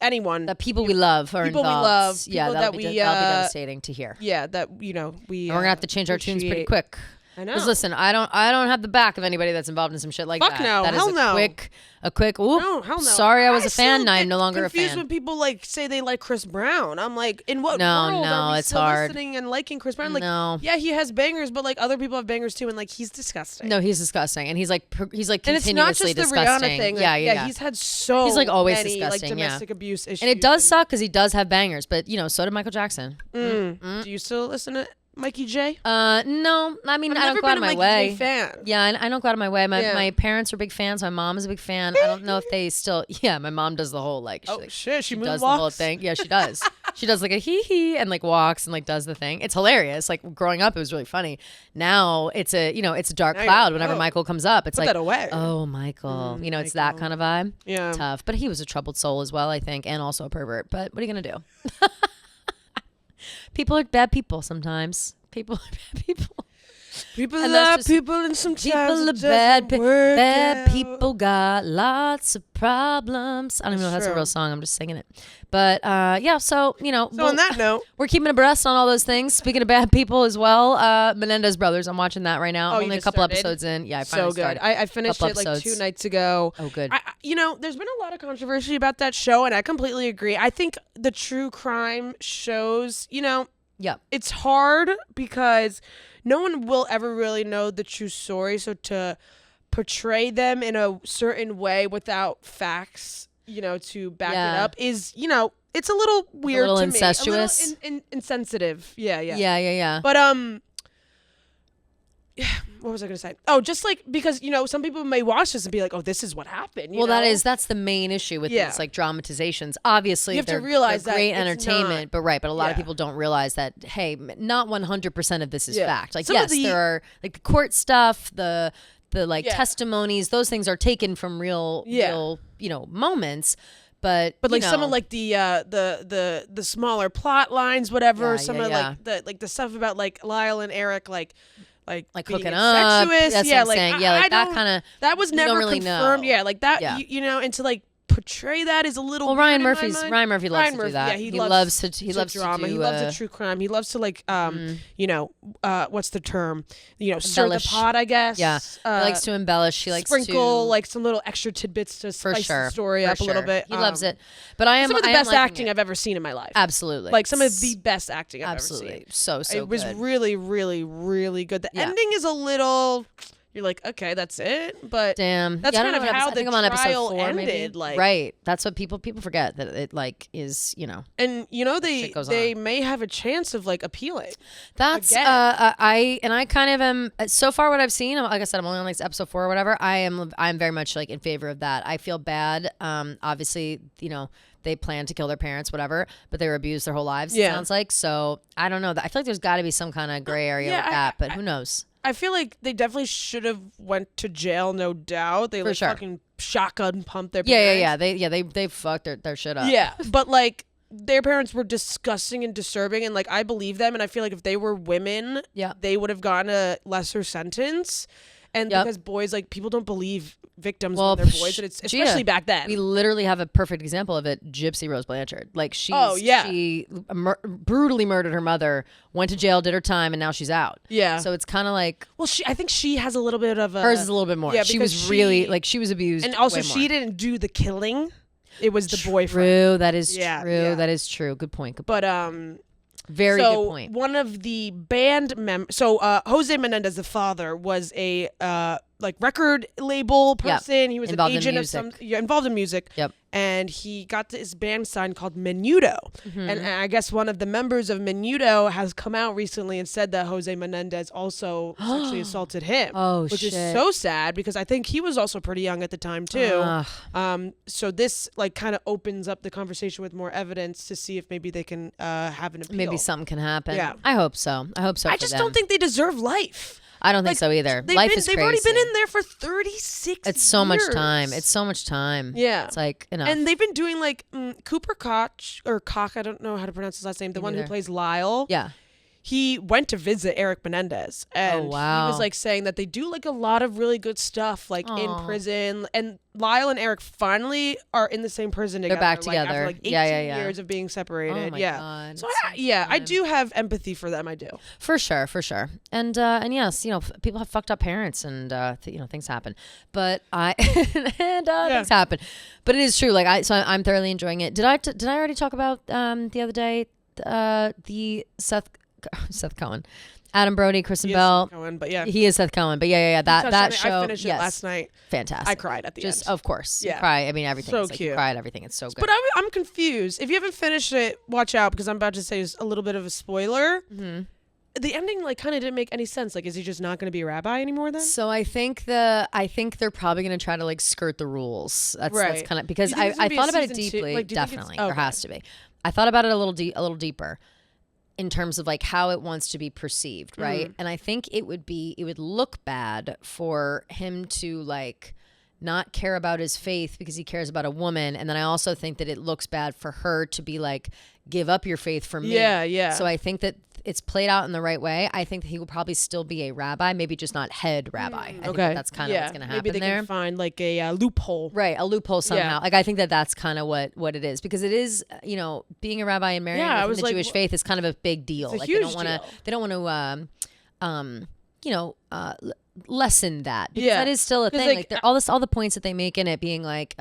anyone that people we love are people involved. We love, yeah, that'll be devastating to hear. Yeah, that we and we're gonna have to change our tunes pretty quick. I know. Because listen, I don't have the back of anybody that's involved in some shit like Fuck that. no. That Hell is no. a quick. Ooh, No, hell no. Sorry, I was a fan. Still Now I'm get no longer a confused fan. when people like say they like Chris Brown. I'm like, in what No, world are we it's still hard. listening and liking Chris Brown? Like, No. yeah, he has bangers, but like other people have bangers too, and like he's disgusting. No, he's disgusting, and he's like and continuously it's not just the disgusting. Rihanna thing. Like, Yeah. He's had so He's like always many disgusting. like domestic abuse issues, and it does suck because he does have bangers, but so did Michael Jackson. Do you still listen to Mikey J? No, I mean, I don't go out of my Mikey way. J fan. Yeah, I don't go out of my way. My parents are big fans. My mom is a big fan. I don't know if they still. Yeah, my mom does the whole like. She does the whole thing. Yeah, she does. She does like a hee hee and like walks and like does the thing. It's hilarious. Like growing up, it was really funny. Now it's a it's a dark cloud. Whenever Michael comes up, it's Put like that away. Oh, Michael. It's that kind of vibe. Yeah, tough. But he was a troubled soul as well, I think, and also a pervert. But what are you gonna do? People are bad people sometimes. People are bad people. People are people, and sometimes people are bad people got lots of problems. I don't even know if that's a real song. I'm just singing it. But yeah, so on that note, we're keeping abreast on all those things. Speaking of bad people as well, Menendez Brothers. I'm watching that right now. Oh, Only a couple episodes in. Yeah, I finally started. I finished it like 2 nights ago. Oh, good. There's been a lot of controversy about that show, and I completely agree. I think the true crime shows, yeah, it's hard because no one will ever really know the true story. So to portray them in a certain way without facts, to back it up is, it's a little weird, a little to incestuous, me. A little insensitive. Yeah. But what was I gonna say? Oh, just like because some people may watch this and be like, "Oh, this is what happened." That's the main issue with these like dramatizations. Obviously, you have to realize they're great that entertainment, but a lot of people don't realize that. Hey, not 100% of this is fact. Like there are like the court stuff, the testimonies. Those things are taken from real moments. But like some of like the smaller plot lines, whatever. Some of like the stuff about like Lyle and Eric, like hooking up. That's what I'm saying. Yeah, like that kind of. That was never really confirmed. know. Yeah, like that. Yeah. And to like portray that is a little. Well, Ryan Murphy loves to do that. Yeah, he loves drama. He loves a true crime. He loves to like what's the term? Stir the pot, I guess. Yeah, he likes to embellish. He likes sprinkle to like some little extra tidbits to spice the story up a little bit. He loves it. But I am some of the best acting I've ever seen in my life. Absolutely, like some of the best acting I've ever seen. So it was really, really, really good. The ending is a little. You're like, okay, that's it, but damn, that's kind of how the trial ended. Maybe. Like, right, that's what people forget that it like is and they may have a chance of like appealing. That's I kind of am so far what I've seen. Like I said, I'm only on like episode 4 or whatever. I'm very much like in favor of that. I feel bad. Obviously, they plan to kill their parents, whatever, but they were abused their whole lives. It sounds like. So I don't know. I feel like there's got to be some kind of gray area with that, but who knows? I feel like they definitely should have went to jail, no doubt. They fucking shotgun pumped their parents. They fucked their shit up. Yeah, but like their parents were disgusting and disturbing, and like I believe them, and I feel like if they were women, they would have gotten a lesser sentence. And because boys, like people don't believe victims when they're boys, and it's especially back then. We literally have a perfect example of it. Gypsy Rose Blanchard, like she brutally murdered her mother, went to jail, did her time, and now she's out. Yeah. So it's kind of like, well, I think she has a little bit of a. Hers is a little bit more. Yeah, she was really like she was abused, and also she didn't do the killing. It was the boyfriend. True, that is true. Yeah. That is true. Good point. But very good point. One of the band members, Jose Menendez, the father, was a like record label person. He was involved an agent in of some, involved in music. Yep. And he got his band signed called Menudo. And I guess one of the members of Menudo has come out recently and said that Jose Menendez also sexually assaulted him. Which is so sad because I think he was also pretty young at the time too. So this like kind of opens up the conversation with more evidence to see if maybe they can have an appeal. Maybe something can happen. Yeah. I hope so. I just don't think they deserve life. I don't think so either. Life is crazy. They've already been in there for 36 years. It's so much time. It's so much time. Yeah. It's like enough. And they've been doing like Cooper Koch, I don't know how to pronounce his last name, the one who plays Lyle. Yeah. he went to visit Eric Menendez, and he was like saying that they do like a lot of really good stuff like in prison, and Lyle and Eric finally are in the same prison together. They're back together. After like 18 years of being separated. Oh my God. So I do have empathy for them. I do. For sure. And yes, people have fucked up parents, and things happen. But things happen. But it is true. Like I'm thoroughly enjoying it. Did I already talk about the other day the Seth Cohen, Adam Brody, Kristen Bell. Cohen, but yeah, he is Seth Cohen. But yeah, that show. I finished it last night. Fantastic. I cried at the end. Of course. Yeah. You cry. I mean, everything. So it's like cute. You cry at everything. It's so good. But I'm confused. If you haven't finished it, watch out, because I'm about to say a little bit of a spoiler. Mm-hmm. The ending like kind of didn't make any sense. Like, is he just not going to be a rabbi anymore then? So I think they're probably going to try to like skirt the rules. That's kind of, because I thought about it deeply. Like, definitely, there has to be. I thought about it a little deeper in terms of like how it wants to be perceived, right? And I think it would look bad for him to like not care about his faith because he cares about a woman. And then I also think that it looks bad for her to be like, give up your faith for me. Yeah. So I think that it's played out in the right way. I think that he will probably still be a rabbi, maybe just not head rabbi. I think that's kind of what's going to happen there. Maybe they can find like a loophole. Right, a loophole somehow. Like I think that that's kind of what it is, because it is, being a rabbi and marrying within the Jewish faith is kind of a big deal. It's like a huge deal. They don't want to lessen that, because that is still a thing. Like all the points that they make in it being like,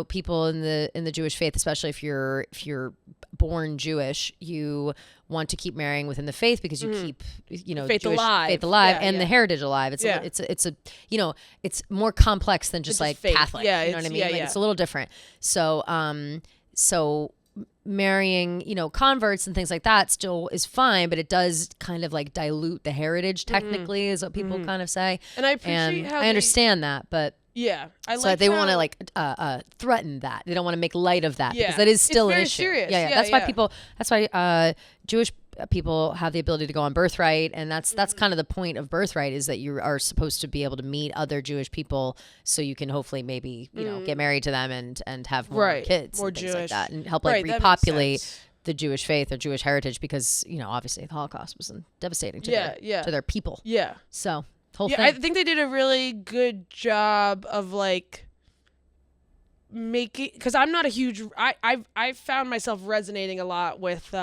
people in the Jewish faith, especially if you're born Jewish, you want to keep marrying within the faith because you keep faith alive and the heritage alive. It's more complex than just like faith. Catholic. You know what I mean? It's a little different. So marrying, converts and things like that still is fine, but it does kind of like dilute the heritage technically, is what people kind of say. And I appreciate how I understand that, but they want to like threaten that. They don't want to make light of that because that is still an issue. Serious. That's why Jewish people have the ability to go on birthright, and that's kind of the point of birthright, is that you are supposed to be able to meet other Jewish people so you can hopefully maybe get married to them and have more kids, more and things Jewish, like that, and help like repopulate the Jewish faith or Jewish heritage, because obviously the Holocaust was devastating to their people. So whole thing. I think they did a really good job of like making, because I'm not a huge I found myself resonating a lot with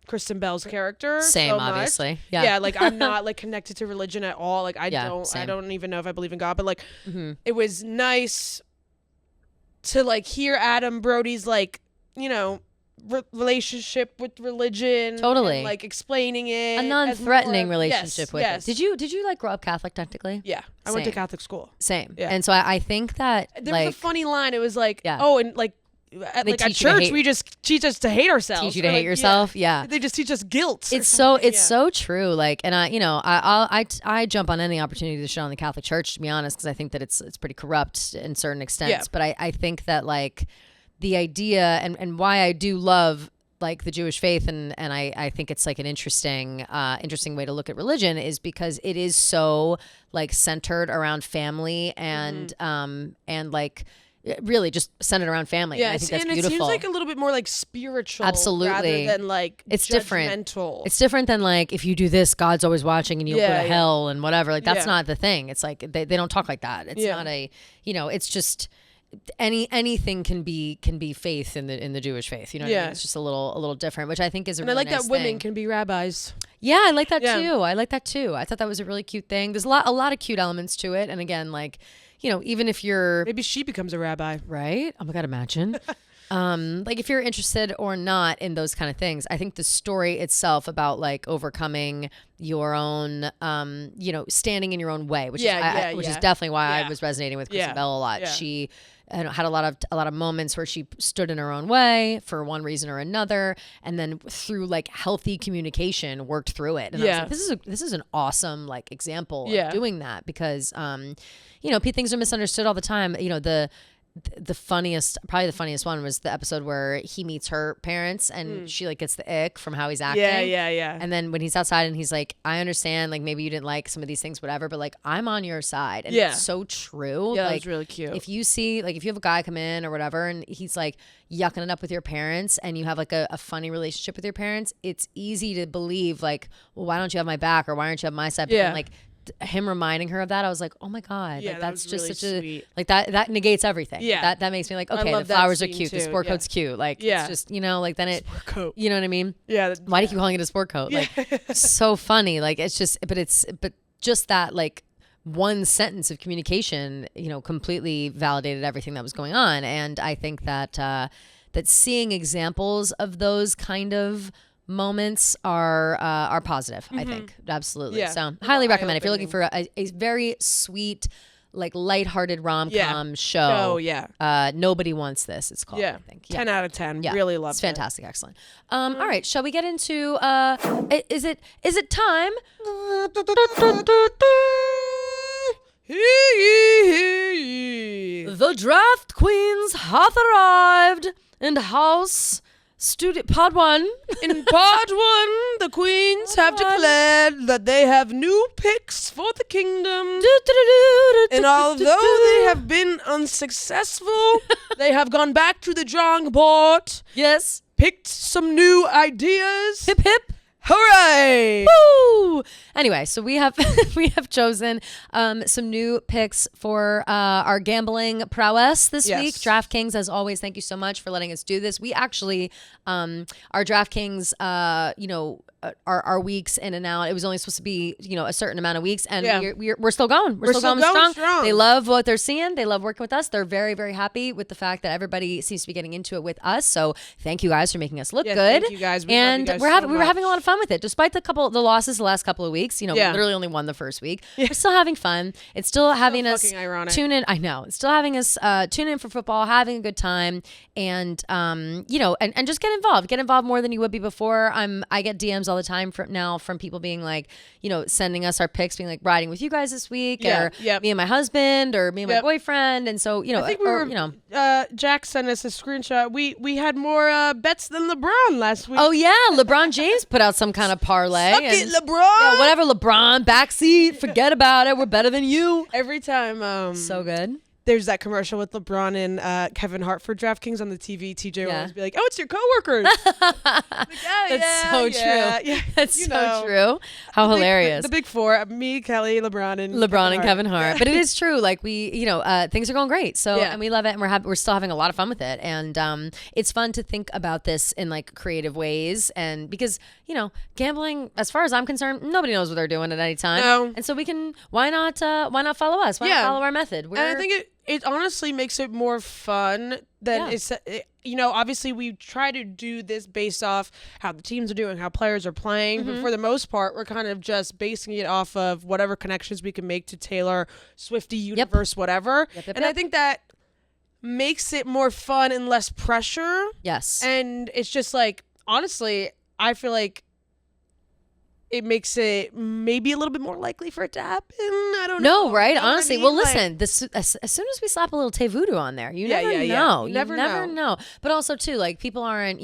Kristen Bell's character. Same, so obviously. Yeah, like I'm not like connected to religion at all. Like I don't even know if I believe in God, but like it was nice to like hear Adam Brody's like, relationship with religion, totally, and, like explaining it, a non-threatening relationship with it. Did you like grow up Catholic technically? I went to Catholic school. Same. And so I think that there was a funny line. It was like, oh, and like at church we just teach us to hate ourselves. Teach you to hate yourself. They just teach us guilt. It's so true. Like, and I jump on any opportunity to shit on the Catholic Church, to be honest, because I think that it's pretty corrupt in certain extents. But I think that like the idea and why I do love like the Jewish faith, and I think it's like an interesting way to look at religion, is because it is so like centered around family and like really just centered around family. Yeah, and I think that's and beautiful. It seems like a little bit more like spiritual, absolutely, rather than like it's different. It's different than like, if you do this, God's always watching and you'll go to hell and whatever. Like that's not the thing. It's like they don't talk like that. It's not a it's just anything can be faith in the Jewish faith. You know what I mean? It's just a little different, which I think is a really I like nice that women thing. can be rabbis. Yeah, I like that too. I like that too. I thought that was a really cute thing. There's a lot of cute elements to it, and again, like, even if you're maybe she becomes a rabbi, right? Oh my God, imagine. Like if you're interested or not in those kind of things, I think the story itself about like overcoming your own, standing in your own way, which is definitely why I was resonating with Kristen Bell a lot. Yeah. She had a lot of moments where she stood in her own way for one reason or another, and then through like healthy communication worked through it. And I was like, this is an awesome like example of doing that, because things are misunderstood all the time. probably the funniest one was the episode where he meets her parents and she like gets the ick from how he's acting. Yeah. And then when he's outside and he's like, I understand, like maybe you didn't like some of these things, whatever, but like I'm on your side. And it's so true. Yeah, like, that was really cute. If you have a guy come in or whatever and he's like yucking it up with your parents and you have like a funny relationship with your parents, it's easy to believe like, well, why don't you have my back or why aren't you have my side? But then, like him reminding her of that, I was like, oh my God, like that's just really such sweet. a like that negates everything. Yeah, that makes me like, okay, the flowers are cute, the sport coat's cute, like it's just like then sport coat. You know what I mean? Yeah. Why do you keep calling it a sport coat? Like so funny. Like it's just, but just that like one sentence of communication, completely validated everything that was going on, and I think that that seeing examples of those kind of moments are positive. I think absolutely. So highly recommend if you're looking for a very sweet, like lighthearted rom-com show. Oh yeah. Nobody Wants This. It's called. I think 10 out of 10. Really love it. It's fantastic. Excellent. All right. Shall we get into? Is it time? The Draft Queens hath arrived in house. Pod 1. In part 1, the queens have declared that they have new picks for the kingdom. And although they have been unsuccessful, they have gone back to the drawing board. Yes. Picked some new ideas. Hip hip. Hooray! Woo! Anyway, so we have chosen some new picks for our gambling prowess this week. DraftKings, as always, thank you so much for letting us do this. We actually, our DraftKings, our weeks in and out. It was only supposed to be, a certain amount of weeks, and we're still going. We're still going strong. They love what they're seeing. They love working with us. They're very, very happy with the fact that everybody seems to be getting into it with us. So thank you guys for making us look good. Thank you guys. We were having a lot of fun with it, despite the losses the last couple of weeks. We literally only won the first week. We're still having fun. It's still having us tune in. I know. It's still having us tune in for football, having a good time, and and just get involved. Get involved more than you would be before. I get DMs all the time from people being like, sending us our picks, being like riding with you guys this week, or me and my husband, or me and my boyfriend, and so I think Jack sent us a screenshot. We had more bets than LeBron last week. Oh yeah, LeBron James put out some kind of parlay. Suck it, LeBron. Whatever, LeBron, backseat, forget about it. We're better than you. Every time. So good. There's that commercial with LeBron and Kevin Hart for DraftKings on the TV. TJ will always be like, "Oh, it's your coworkers." That's so true. That's so true. How hilarious. The big four: me, Kelly, LeBron, and Kevin Hart. But it is true. Like we, things are going great. So and we love it, and we're still having a lot of fun with it. And it's fun to think about this in like creative ways, and because gambling, as far as I'm concerned, nobody knows what they're doing at any time. No. And so we can. Why not follow us? Why not follow our method? And I think it honestly makes it more fun than it's, obviously we try to do this based off how the teams are doing, how players are playing. But for the most part, we're kind of just basing it off of whatever connections we can make to Taylor, Swiftie universe, whatever. And I think that makes it more fun and less pressure. Yes. And it's just like, honestly, I feel like it makes it maybe a little bit more likely for it to happen. I don't know. No, right? Honestly. Well, listen, as soon as we slap a little Tay Voodoo on there, you never know. You never know. But also, too, like, people aren't,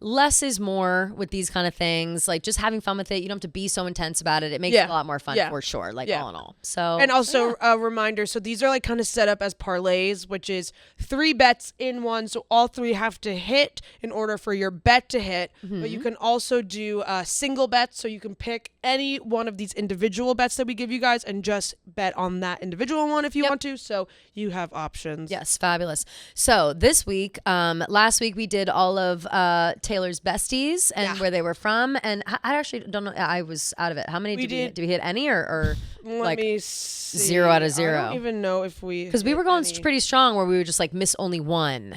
less is more with these kind of things. Like, just having fun with it. You don't have to be so intense about it. It makes it a lot more fun for sure. Like, all in all. So, and also a reminder. So these are like kind of set up as parlays, which is 3 bets in one. So all 3 have to hit in order for your bet to hit. But you can also do single bets. So you can pick any one of these individual bets that we give you guys and just bet on that individual one if you want to. So you have options. Yes, fabulous. So this week, last week we did all of Taylor's besties and where they were from, and I actually don't know. I was out of it. How many did we hit? Any or Let me see. 0 out of 0? I don't even know if we, because we were going pretty strong where we would just like miss only one.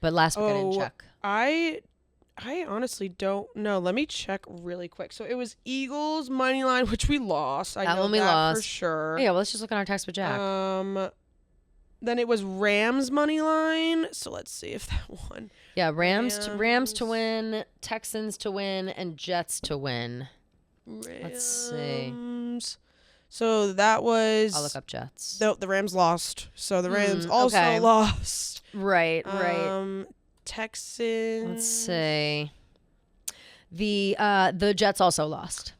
But last week I didn't check. I honestly don't know. Let me check really quick. So it was Eagles money line, which we lost. I know that lost for sure. Yeah, well, let's just look at our text with Jack. Then it was Rams money line. So let's see if that won. Yeah, Rams to win, Texans to win, and Jets to win. Let's see. So that was. I'll look up Jets. The Rams lost. So the Rams also lost. Right. Texans. Let's see. The Jets also lost.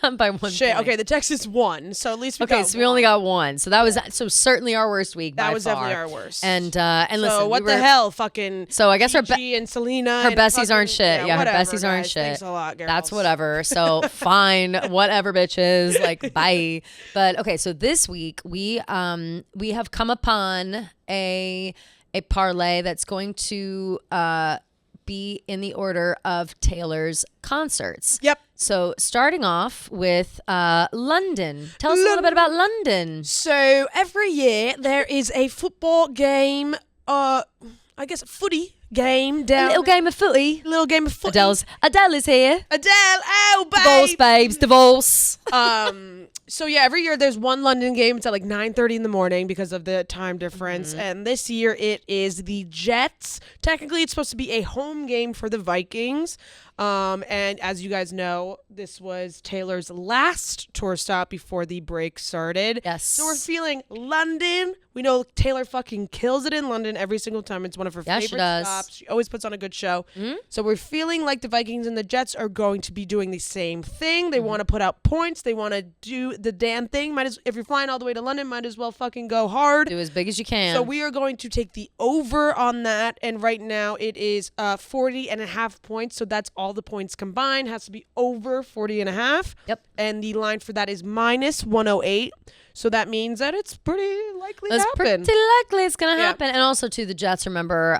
By 1 point. Okay, the Texans won, so at least we got so we only got one. So that was certainly our worst week. That by was far. definitely our worst. And so listen, what the hell, fucking. So I guess Gigi and Selena. her besties aren't shit. Yeah, whatever, her besties aren't guys. shit. Thanks a lot, girls. That's whatever. So fine, whatever, bitches. Like bye. But okay, so this week we have come upon a parlay that's going to be in the order of Taylor's concerts. Yep. So starting off with London. Tell us a little bit about London. So every year there is a football game, I guess a footy game down. A little game of footy. Adele is here. Adele, oh babe. Divorce, babes, divorce. So yeah, every year there's one London game. It's at like 9:30 in the morning because of the time difference. And this year it is the Jets. Technically, it's supposed to be a home game for the Vikings. And as you guys know, this was Taylor's last tour stop before the break started. Yes. So we're feeling London. We know Taylor fucking kills it in London every single time. It's one of her favorite stops. She always puts on a good show. So we're feeling like the Vikings and the Jets are going to be doing the same thing. They want to put out points. They want to do the damn thing. If you're flying all the way to London, might as well fucking go hard. Do as big as you can. So we are going to take the over on that. And right now it is 40.5 points. So that's all the points combined. Has to be over 40.5. Yep. And the line for that is minus 108. So that means that it's pretty likely to happen. Pretty likely it's going to happen. And also, too, the Jets, remember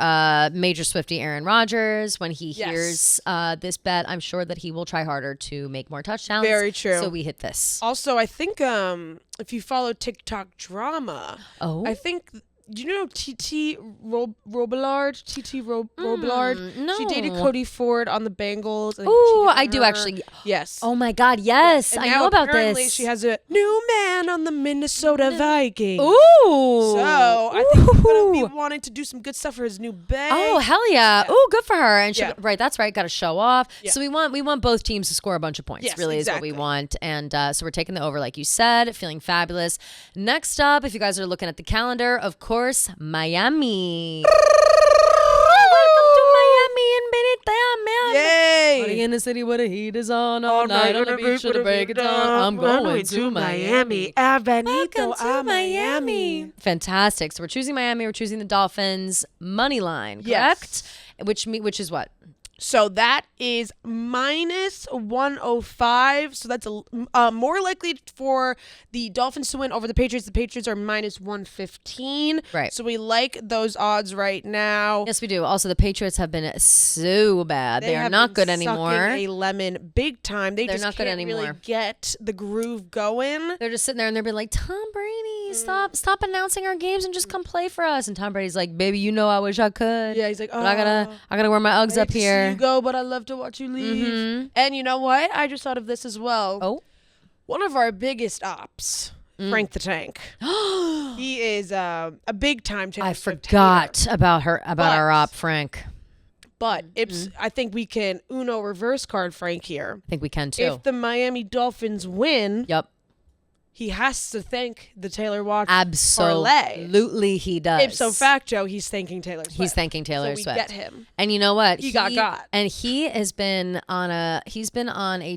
Major Swiftie Aaron Rodgers. When he hears this bet, I'm sure that he will try harder to make more touchdowns. Very true. So we hit this. Also, I think if you follow TikTok drama, I think... Do you know TT Robillard? TT Robillard? No. She dated Cody Ford on the Bengals. Oh, I do actually. Yes. Oh my God, yes. And I now know about apparently this. She has a new man on the Minnesota Vikings. Ooh. So I think he's going to be wanting to do some good stuff for his new bae. Oh, hell yeah. Ooh, good for her. And right, that's right. Got to show off. Yeah. So we want both teams to score a bunch of points. Yes, really exactly. is what we want. And so we're taking the over, like you said, feeling fabulous. Next up, if you guys are looking at the calendar, of course, Miami. Welcome to Miami and Benita, man. Yay! Party in the city where the heat is on all night on the beach with the break of dawn. I'm going to Miami. Welcome to Miami. Fantastic. So we're choosing Miami. We're choosing the Dolphins money line, correct? Yes. Which is what? So that is minus 105. So that's more likely for the Dolphins to win over the Patriots. The Patriots are minus 115. Right. So we like those odds right now. Yes, we do. Also, the Patriots have been so bad. They are not good anymore. Sucking a lemon big time. They're just not good can't anymore. really get the groove going. They're just sitting there and they're being like, Tom Brady, stop announcing our games and just come play for us. And Tom Brady's like, baby, you know I wish I could. Yeah, he's like, but I gotta wear my Uggs up here. You go, but I love to watch you leave. And you know what? I just thought of this as well. Oh, one of our biggest ops, Frank the Tank. He is a big time Taylor Swift forgot about our op, Frank. But I think we can Uno reverse card Frank here. I think we can too. If the Miami Dolphins win, he has to thank the Taylor Watch Absolutely, he does. Ipso facto, he's thanking Taylor Swift. He's thanking Taylor Swift. So we get him. And you know what? He got. And he has been on a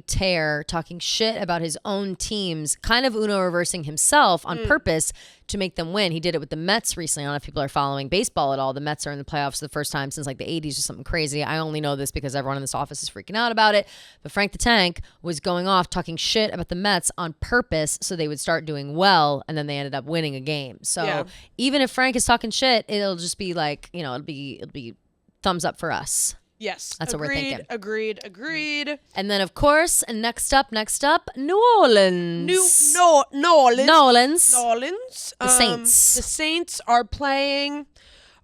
tear talking shit about his own teams, kind of Uno reversing himself on purpose to make them win. He did it with the Mets recently. I don't know if people are following baseball at all. The Mets are in the playoffs for the first time since like the 80s or something crazy. I only know this because everyone in this office is freaking out about it. But Frank the Tank was going off talking shit about the Mets on purpose so they would start doing well, and then they ended up winning a game. So even if Frank is talking shit, it'll just be like, it'll be thumbs up for us. Yes. That's what we're thinking. Agreed. And then, of course, next up, New Orleans. New Orleans. The Saints. The Saints are playing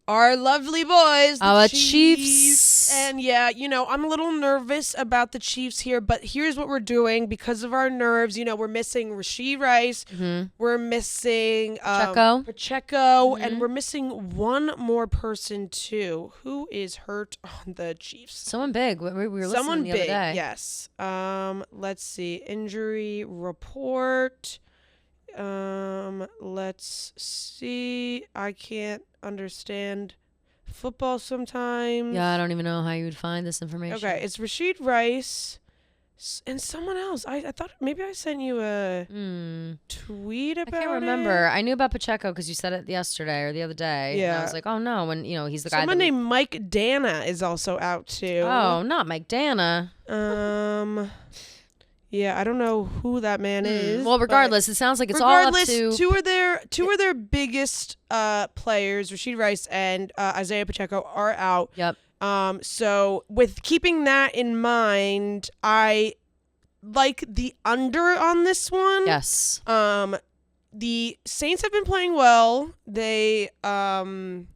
our lovely boys, our Chiefs. And I'm a little nervous about the Chiefs here, but here's what we're doing because of our nerves. We're missing Rashee Rice. We're missing Pacheco, and we're missing one more person too. Who is hurt on the Chiefs? Someone big. We were listening the other day. Yes. Let's see. Injury report. Let's see. I can't understand football sometimes. Yeah, I don't even know how you would find this information. Okay, it's Rashid Rice and someone else. I thought maybe I sent you a tweet about it. I can't remember. I knew about Pacheco because you said it yesterday or the other day. Yeah. And I was like, oh no, when he's the guy. Someone named Mike Dana is also out too. Oh, not Mike Dana. Yeah, I don't know who that man is. Well, regardless, it sounds like it's all up to two of their biggest players, Rashid Rice and Isaiah Pacheco, are out. Yep. So with keeping that in mind, I like the under on this one. Yes. The Saints have been playing well. They the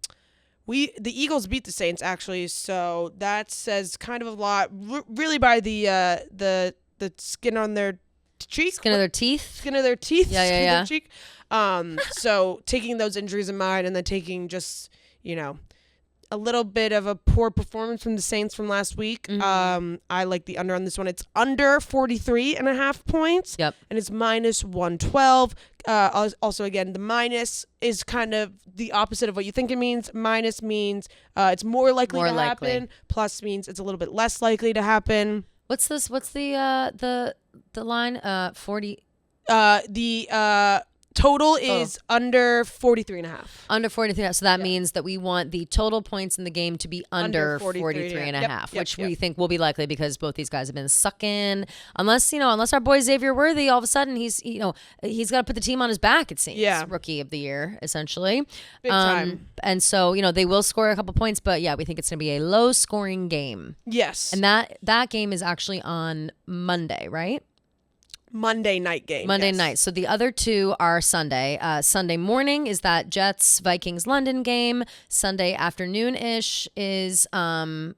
Eagles beat the Saints actually, so that says kind of a lot. Really by the skin on their cheek. Skin of their teeth. Skin of their teeth. Yeah. Their cheek. So taking those injuries in mind and then taking just, a little bit of a poor performance from the Saints from last week. I like the under on this one. It's under 43.5 points. Yep. And it's minus 112. Also, again, the minus is kind of the opposite of what you think it means. Minus means it's more likely to happen. Plus means it's a little bit less likely to happen. What's this? What's the line? 40. The total is under 43.5. Under 43. So that means that we want the total points in the game to be under 43.5, which we think will be likely because both these guys have been sucking. Unless our boy Xavier Worthy, all of a sudden he's got to put the team on his back, it seems. Yeah. Rookie of the year, essentially. Big time. And so, they will score a couple points, but yeah, we think it's going to be a low scoring game. Yes. And that game is actually on Monday, right? Monday night game. Monday night. So the other two are Sunday. Sunday morning is that Jets Vikings London game. Sunday afternoon-ish is the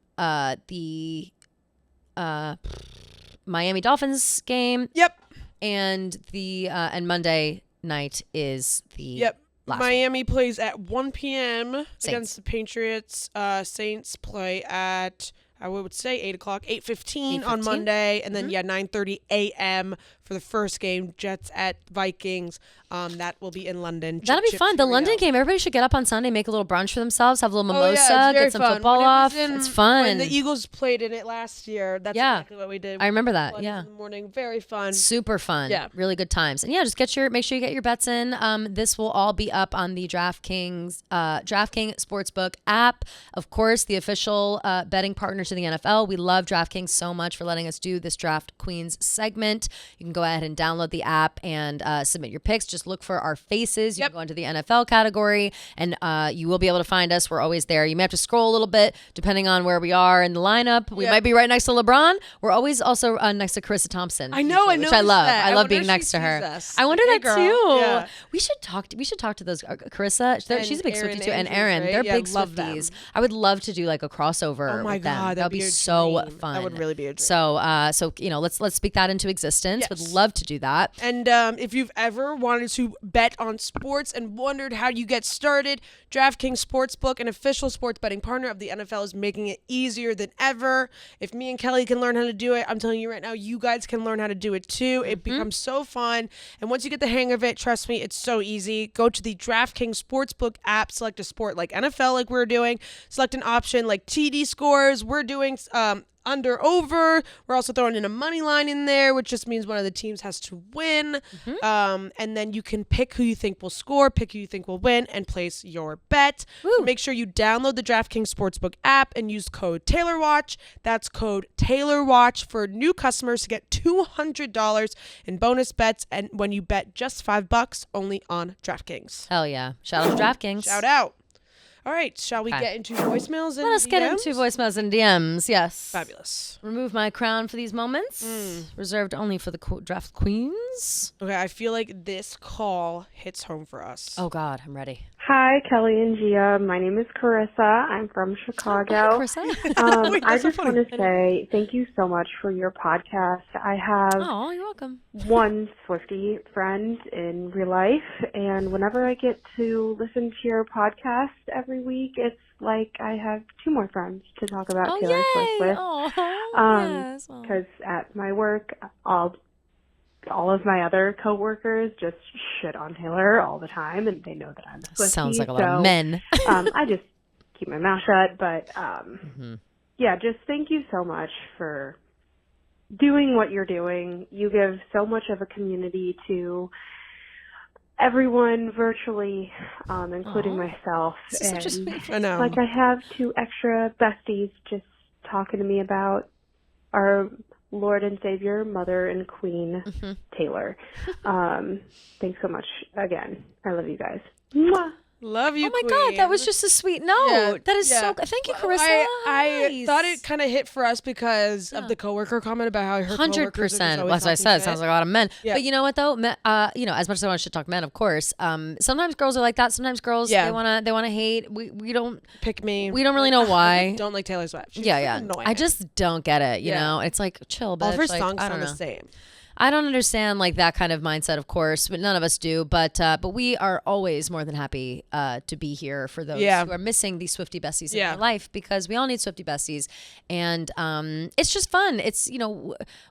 Miami Dolphins game. Yep. And and Monday night is the last Miami plays at 1 p.m. against the Patriots. Saints play at I would say 8 o'clock, 8:15 on Monday, and then 9:30 a.m. for the first game, Jets at Vikings. That will be in London. That'll be fun. The London game, everybody should get up on Sunday, make a little brunch for themselves, have a little mimosa, get some football off. It's fun. When the Eagles played in it last year, that's exactly what we did. I remember that. In the morning, very fun. Super fun. Yeah, really good times. And just make sure you get your bets in. This will all be up on the DraftKings Sportsbook app. Of course, the official betting partner to the NFL. We love DraftKings so much for letting us do this Draft Queens segment. You can go ahead and download the app and submit your picks. Just look for our faces. You can go into the NFL category and you will be able to find us. We're always there. You may have to scroll a little bit depending on where we are in the lineup. We might be right next to LeBron. We're always also next to Carissa Thompson. I know, which I love. That. I love being next to her. Us. I wonder that girl. too. Yeah. We should talk to those Carissa. She's a big Swiftie too, and Aaron. Right? They're big Swifties. I would love to do like a crossover. Oh my with them. God, that'd be so fun. That would really be a dream. So let's speak that into existence. Yes. Would love to do that. And if you've ever wanted to bet on sports and wondered how you get started, DraftKings Sportsbook, an official sports betting partner of the NFL, is making it easier than ever. If me and Kelly can learn how to do it, I'm telling you right now, you guys can learn how to do it too. It becomes so fun. And once you get the hang of it, trust me, it's so easy. Go to the DraftKings Sportsbook app, select a sport like NFL like we're doing, select an option like TD scores. We're doing under over. We're also throwing in a money line in there, which just means one of the teams has to win. And then you can pick who you think will score, pick who you think will win, and place your bet. Make sure you download the DraftKings Sportsbook app and use code TaylorWatch. That's code TaylorWatch for new customers to get $200 in bonus bets, and when you bet just $5 only on DraftKings. Hell yeah. Shout out to DraftKings. Shout out. All right, shall we get into voicemails and Let us DMs? get into voicemails and DMs, yes. Fabulous. Remove my crown for these moments. Reserved only for the draft queens. Okay, I feel like this call hits home for us. Oh, God, I'm ready. Hi, Kelly and Gia. My name is Carissa. I'm from Chicago. Hi, Carissa. Wait, I just want to say thank you so much for your podcast. I have you're welcome. one Swiftie friend in real life, and whenever I get to listen to your podcast every week, it's like I have two more friends to talk about Taylor Swift with. Yes. Because at my work, I'll all of my other coworkers just shit on Taylor all the time, and they know that I'm a Swiftie. Sounds like a lot of men. I just keep my mouth shut. But yeah, just thank you so much for doing what you're doing. You give so much of a community to everyone virtually, including myself. And I know. like I have 2 extra besties just talking to me about our Lord and Savior, Mother and Queen, Taylor. Thanks so much again. I love you guys. Mwah. Love you, Oh my Queen. God, that was just a sweet note. Yeah, that is so good. Thank you, Carissa. I Nice. thought it kind of hit for us because of the coworker comment about how her 100%. As I said, it sounds like a lot of men. Yeah. But you know what though? As much as I want to shit talk men, of course. Sometimes girls are like that. Sometimes girls they wanna hate. We don't pick me. We don't really know why. Don't like Taylor Swift. She's yeah. annoying. I just don't get it. You know, it's like chill, bitch. All of her like, songs I don't sound know. the same. I don't understand like that kind of mindset, of course, but none of us do. But we are always more than happy to be here for those who are missing these Swiftie besties in their life, because we all need Swiftie besties, and it's just fun. It's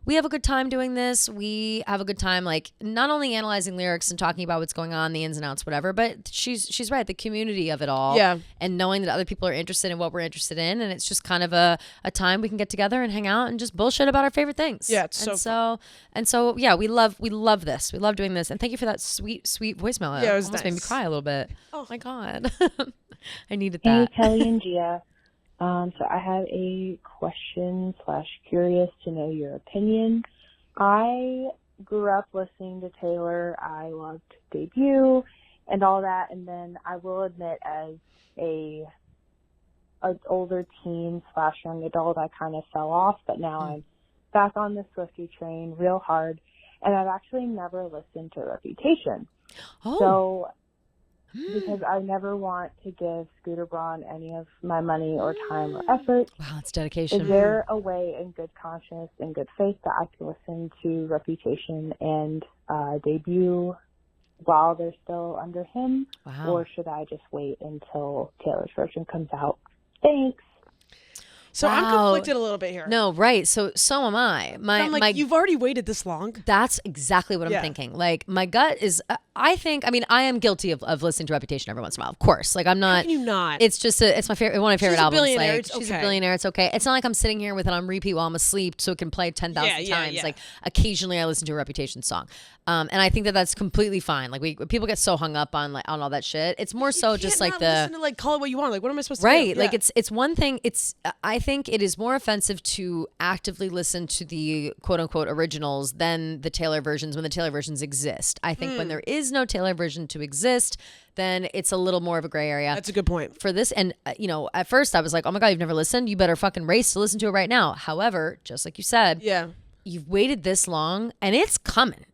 we have a good time doing this. We have a good time like not only analyzing lyrics and talking about what's going on, the ins and outs, whatever. But she's right, the community of it all, and knowing that other people are interested in what we're interested in, and it's just kind of a time we can get together and hang out and just bullshit about our favorite things. Yeah, it's So yeah, we love this. We love doing this, and thank you for that sweet voicemail. Yeah, it was almost nice. made me cry a little bit. Oh my God, I needed Hey, that. Kelly and Gia. So I have a question / curious to know your opinion. I grew up listening to Taylor. I loved Debut and all that, and then I will admit, as an older teen / young adult, I kind of fell off, but now I'm back on the Swiftie train real hard, and I've actually never listened to Reputation. So, because I never want to give Scooter Braun any of my money or time or effort. Wow, it's dedication. Is there a way, in good conscience and good faith, that I can listen to Reputation and Debut while they're still under him? Wow. Or should I just wait until Taylor's version comes out? Thanks. So I'm conflicted a little bit here. No, right. So am I. I'm like, you've already waited this long. That's exactly what I'm thinking. Like, my gut is, I am guilty of listening to Reputation every once in a while. Of course. Like, I'm not. How can you not? It's just it's my favorite, one of my favorite albums. Billionaire, like, she's a billionaire. It's okay. It's not like I'm sitting here with it on repeat while I'm asleep so it can play 10,000 times. Yeah. Like, occasionally I listen to a Reputation song. And I think that that's completely fine. Like, people get so hung up on all that shit. It's more so just like listen to, like, call it what you want. Like, what am I supposed to do? Right. Like, it's one thing. I think it is more offensive to actively listen to the quote unquote originals than the Taylor versions when the Taylor versions exist. I think when there is no Taylor version to exist, then it's a little more of a gray area. That's a good point. For this. And, at first I was like, oh my God, you've never listened? You better fucking race to listen to it right now. However, just like you said, you've waited this long and it's coming.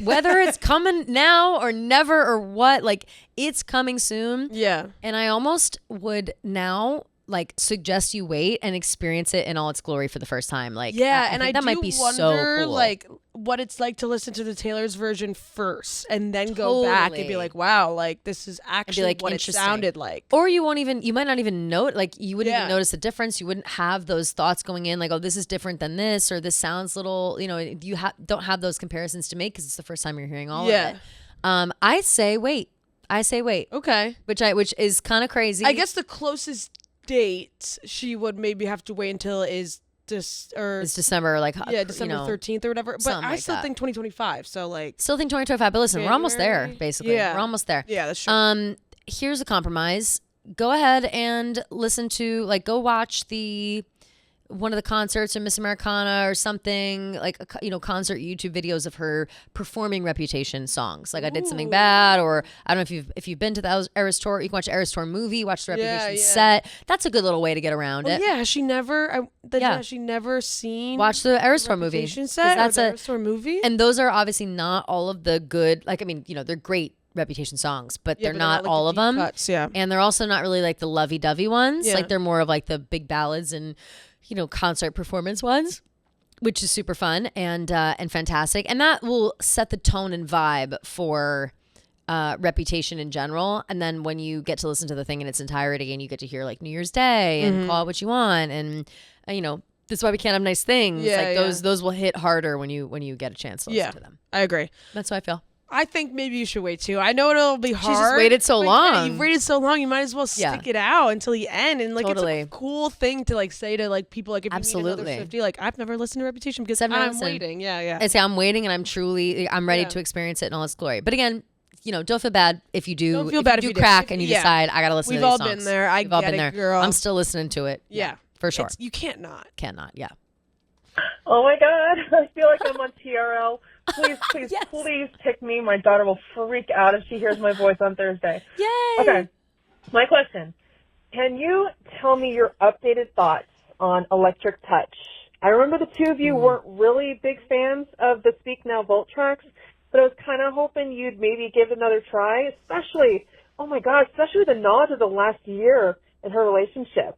Whether it's coming now or never or what, like, it's coming soon. Yeah. And I almost would now like suggest you wait and experience it in all its glory for the first time. Like, I think that might be wonder, so cool. like, what it's like to listen to the Taylor's version first and then go back and be like, wow, like, this is actually like, what it sounded like. Or you might not even know it. Like, you wouldn't even notice the difference. You wouldn't have those thoughts going in like, oh, this is different than this, or this sounds little, you don't have those comparisons to make because it's the first time you're hearing all of it. I say wait. Okay. Which is kind of crazy. I guess the closest date she would maybe have to wait until is December, like December 13th or whatever. But I still think 2025. So like, still think 2025. But listen, we're almost there. Basically, we're almost there. Yeah, that's true. Here's a compromise. Go ahead and listen to go watch one of the concerts or Miss Americana or something, like, concert YouTube videos of her performing Reputation songs. Like, I Did Something Bad, or I don't know if you've been to the Eras Tour. You can watch the Eras Tour movie, watch the Reputation set. That's a good little way to get around it. Yeah, has she never seen watch the Eras Tour movie. Set, that's the Eras Tour movie. And those are obviously not all of the good, they're great Reputation songs, but they're not all of them. Cuts, and they're also not really like the lovey-dovey ones. Like, they're more of like the big ballads and concert performance ones, which is super fun and fantastic. And that will set the tone and vibe for Reputation in general. And then when you get to listen to the thing in its entirety and you get to hear like New Year's Day and Call It What You Want and, That's why we can't have nice things. Yeah, like yeah. those will hit harder when you get a chance to listen to them. I agree. That's how I feel. I think maybe you should wait too. I know it'll be hard. She's just waited so long. Yeah, you've waited so long. You might as well stick it out until the end. And like, Totally. it's a cool thing to like say to like people. Like, if you meet another Swiftie, like I've never listened to Reputation because I'm waiting. Yeah. I say I'm waiting, and I'm ready to experience it in all its glory. But again, don't feel bad if you do. Don't feel bad if you crack do. and you decide I gotta listen to these songs. We've all been there. We've all been there, girl. I'm still listening to it. Yeah, for sure. You can't not. Yeah. Oh my God, I feel like I'm on TRL. Please, Yes. please pick me. My daughter will freak out if she hears my voice on Thursday. Yay! Okay, my question. Can you tell me your updated thoughts on Electric Touch? I remember the two of you weren't really big fans of the Speak Now Volt tracks, but I was kind of hoping you'd maybe give it another try, especially the nods of the last year in her relationship.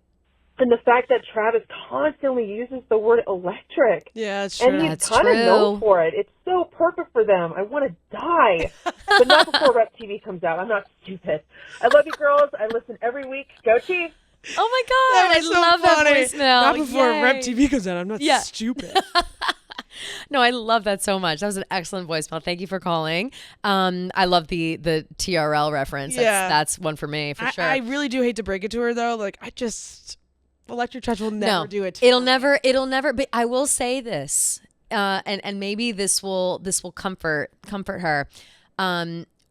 And the fact that Travis constantly uses the word electric. Yeah, that's true. And he's kind of known for it. It's so perfect for them. I want to die. But not before Rep TV comes out. I'm not stupid. I love you, girls. I listen every week. Go Chiefs. Oh my God, I love that voicemail. Not before Yay. Rep TV comes out. I'm not stupid. No, I love that so much. That was an excellent voicemail. Thank you for calling. I love the TRL reference. That's one for me, for sure. I really do hate to break it to her, though. Like, Electric Touch will never do it. It'll never. But I will say this, and maybe this will comfort her.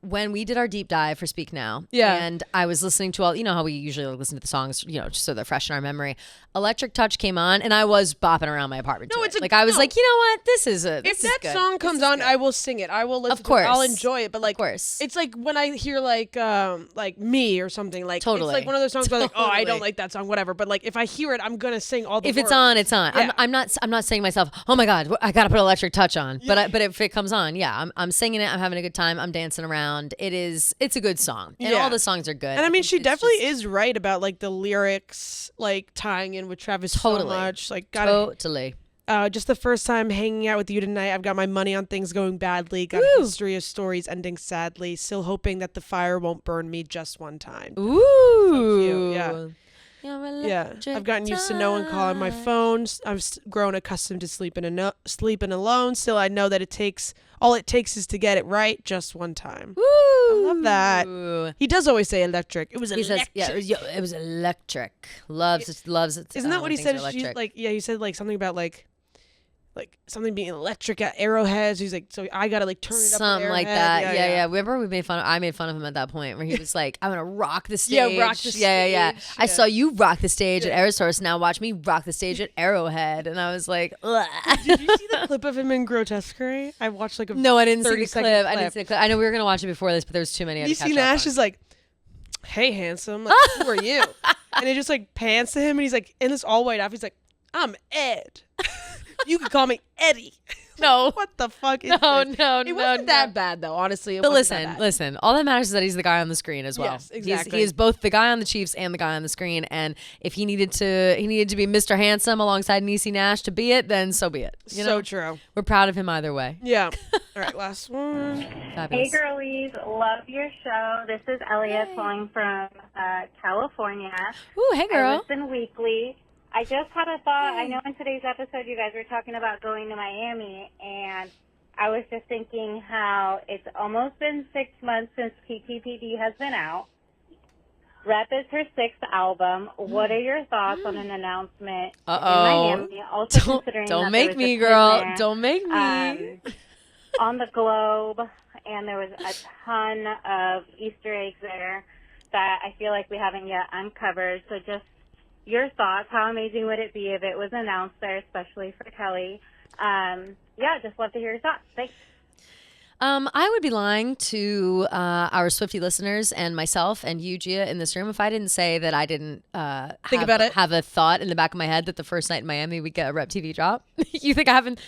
When we did our deep dive for Speak Now, and I was listening to all, how we usually listen to the songs, just so they're fresh in our memory. Electric Touch came on, and I was bopping around my apartment. I was like, you know what, this is if that song comes on, I will sing it. I will listen. Of course, I'll enjoy it. But like, of course, it's like when I hear like Me or something. Like, totally, it's like one of those songs where like, oh, I don't like that song, whatever. But like, if I hear it, I'm gonna sing all the. If words. it's on, it's on. Yeah. I'm not saying to myself, oh my God, I gotta put Electric Touch on. Yeah. But if it comes on, I'm singing it. I'm having a good time. I'm dancing around. It's a good song, and all the songs are good. And I mean, she definitely is right about like the lyrics, like tying in with Travis so much. Like, totally. Just the first time hanging out with you tonight, I've got my money on things going badly. Got a history of stories ending sadly. Still hoping that the fire won't burn me just one time. Ooh, so cute. Yeah. I've gotten used to no one calling my phone. I've grown accustomed to sleeping alone. Still, I know that all it takes is to get it right just one time. Ooh. I love that. He does always say electric. It was electric. It was electric. Loves it. Isn't that what he said? He said like something about like something being electric at Arrowhead. So he's like, so I gotta like turn it up. Something like that. Yeah. Remember I made fun of him at that point where he was like, I'm gonna rock the stage. Yeah, rock the stage. Yeah. I saw you rock the stage at Aerosource. Now watch me rock the stage at Arrowhead. And I was like, ugh. Did you see the clip of him in Grotesquerie? I watched like No, I didn't see the clip. I didn't see the clip. I know we were gonna watch it before this, but there was too many. You see Nash is like, hey, handsome. Like, who are you? And it just like pans to him, and he's like in this all white outfit. He's like, I'm Ed. You can call me Eddie. No. What the fuck is this? No. It wasn't that bad, though, honestly. But listen. All that matters is that he's the guy on the screen as well. Yes, exactly. He is both the guy on the Chiefs and the guy on the screen. And if he needed to be Mr. Handsome alongside Niecy Nash to be it, then so be it. So true. We're proud of him either way. Yeah. All right, last one. Hey, girlies. Love your show. This is Elliot calling from California. Ooh, hey, girl. I listen weekly. I just had a thought. I know in today's episode you guys were talking about going to Miami, and I was just thinking how it's almost been 6 months since PTPD has been out. Rep is her 6th album. What are your thoughts on an announcement in Miami? Also considering don't make me, girl. Don't make me. On the globe, and there was a ton of Easter eggs there that I feel like we haven't yet uncovered. So just your thoughts. How amazing would it be if it was announced there, especially for Kelly? Just love to hear your thoughts. Thanks. I would be lying to our Swiftie listeners and myself and you, Gia, in this room if I didn't say that I didn't have a thought in the back of my head that the first night in Miami we'd get a Rep TV drop. You think I haven't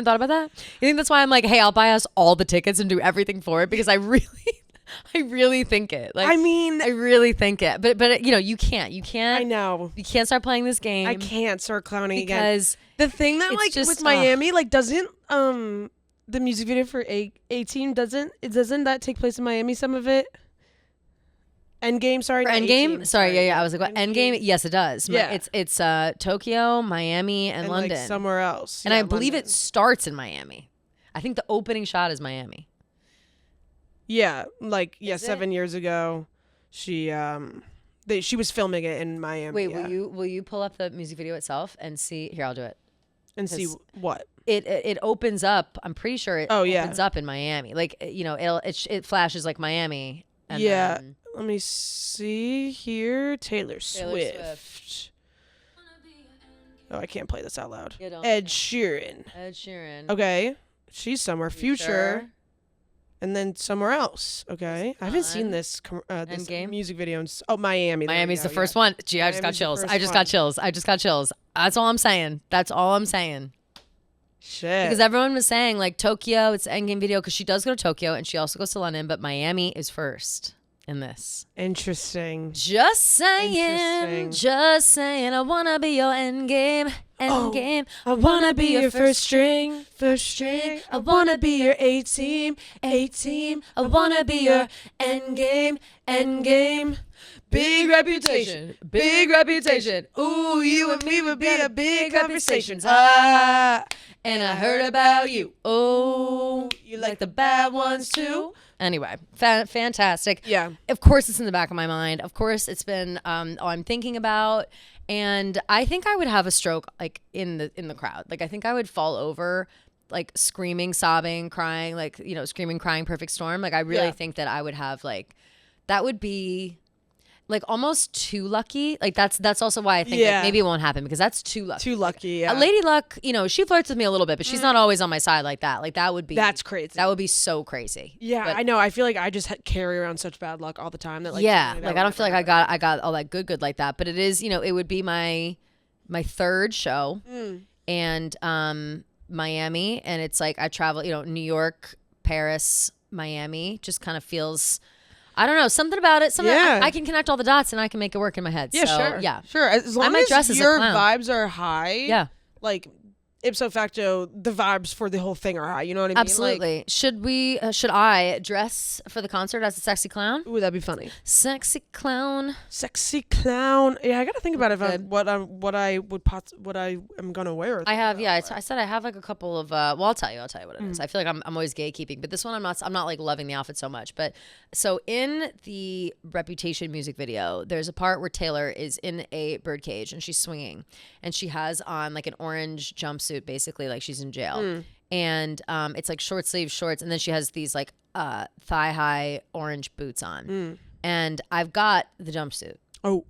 thought about that? You think that's why I'm like, hey, I'll buy us all the tickets and do everything for it, because I really think it. Like, I mean, I really think it. But you can't. I know. You can't start playing this game. I can't start clowning again. Because the thing that like just, with Miami, like doesn't the music video for 18 doesn't that take place in Miami, some of it? Endgame, sorry. For not Endgame? 18, Sorry, yeah. I was like, what? Endgame? Yes, it does. Yeah. It's Tokyo, Miami, and London. Like somewhere else. And Yeah, I believe London. it starts in Miami. I think the opening shot is Miami. Yeah, like Is 7 years ago, she was filming it in Miami. Wait, will you pull up the music video itself and see? Here, I'll do it. and see what? It opens up. I'm pretty sure it opens up in Miami. Like, it flashes like Miami. And then, let me see here. Taylor Swift. Oh, I can't play this out loud. Ed Sheeran. Okay, she's somewhere. Future. Sure? And then somewhere else. Okay, I haven't seen this music video. Miami. Miami's the first one. Gee, I just got chills. I just got chills. That's all I'm saying. Shit. Because everyone was saying like Tokyo, it's the Endgame video because she does go to Tokyo and she also goes to London, but Miami is first in this. Interesting. Just saying, I wanna be your Endgame. I wanna be your first string. I wanna be your A-team. I wanna be your endgame. Big reputation. Ooh, you and me would be a big conversation. And I heard about you. Oh, you like the bad ones too? Anyway, fantastic. Yeah. Of course, it's in the back of my mind. Of course, it's been I'm thinking about. And I think I would have a stroke like in the crowd. Like I think I would fall over, like screaming, sobbing, crying, like screaming, crying, perfect storm. Like I really think that I would have like that would be. Like almost too lucky. Like that's also why I think like, maybe it won't happen because that's too lucky. Too lucky, yeah. Lady Luck, she flirts with me a little bit, but she's not always on my side like that. Like that's crazy. That would be so crazy. Yeah, but I know. I feel like I just carry around such bad luck all the time that like like I don't feel like I got all that good like that. But it is, it would be my third show and Miami, and it's like I travel, New York, Paris, Miami, just kind of feels. I don't know, something about it. I can connect all the dots and I can make it work in my head. Yeah, so, sure. Yeah, sure. As long as your vibes are high, like ipso facto, the vibes for the whole thing are high. You know what I mean? Absolutely. Like, should I dress for the concert as a sexy clown? Ooh, that'd be funny. Sexy clown. Yeah, I gotta think about it. What I am gonna wear. I have. Yeah, I said I have like a couple of. Well, I'll tell you what it is. I feel like I'm always gatekeeping, but this one I'm not like loving the outfit so much. But so in the Reputation music video, there's a part where Taylor is in a birdcage and she's swinging, and she has on like an orange jumpsuit. Basically like she's in jail and it's like short sleeve shorts and then she has these like thigh high orange boots on and I've got the jumpsuit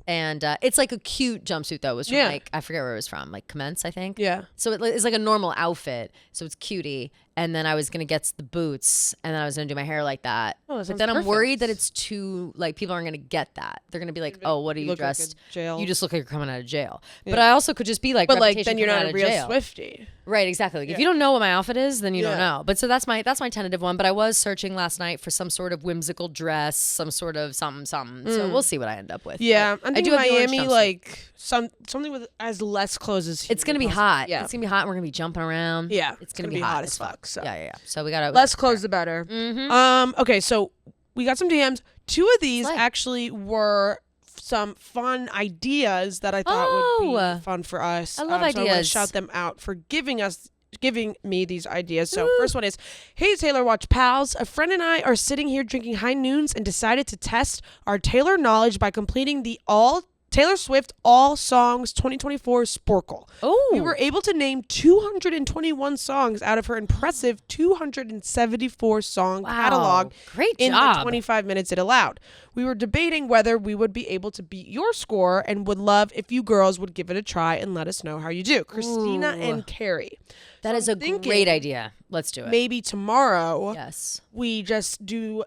and it's like a cute jumpsuit though. It was from like I forget where it was from, like Commence I think. So it's like a normal outfit, so it's cutie. And then I was gonna get the boots and then I was gonna do my hair like that. But then I'm worried that it's too like people aren't gonna get that. They're gonna be like, oh, what are you dressed? Like jail. You just look like you're coming out of jail. But I also could just be like, but like then you're not a a real Swiftie. Right, exactly. Like, if you don't know what my outfit is, then you don't know. But so that's my tentative one. But I was searching last night for some sort of whimsical dress, some sort of something. So we'll see what I end up with. Yeah, but I do Miami like something with as less clothes as it's gonna be hot. Yeah, it's gonna be hot. And we're gonna be jumping around. Yeah, it's gonna be hot as fuck. So yeah. So we gotta less clothes the better. Okay, so we got some DMs. Two of these actually were some fun ideas that I thought would be fun for us. I love ideas. So I want to shout them out for giving me these ideas. So first one is, hey Taylor Watch pals, a friend and I are sitting here drinking high noons and decided to test our Taylor knowledge by completing the Taylor Swift All Songs 2024 Sporkle. We were able to name 221 songs out of her impressive 274 song catalog. Great job. In the 25 minutes it allowed. We were debating whether we would be able to beat your score and would love if you girls would give it a try and let us know how you do. Christina and Carrie. That is a great idea. Let's do it. Maybe tomorrow. Yes. We just do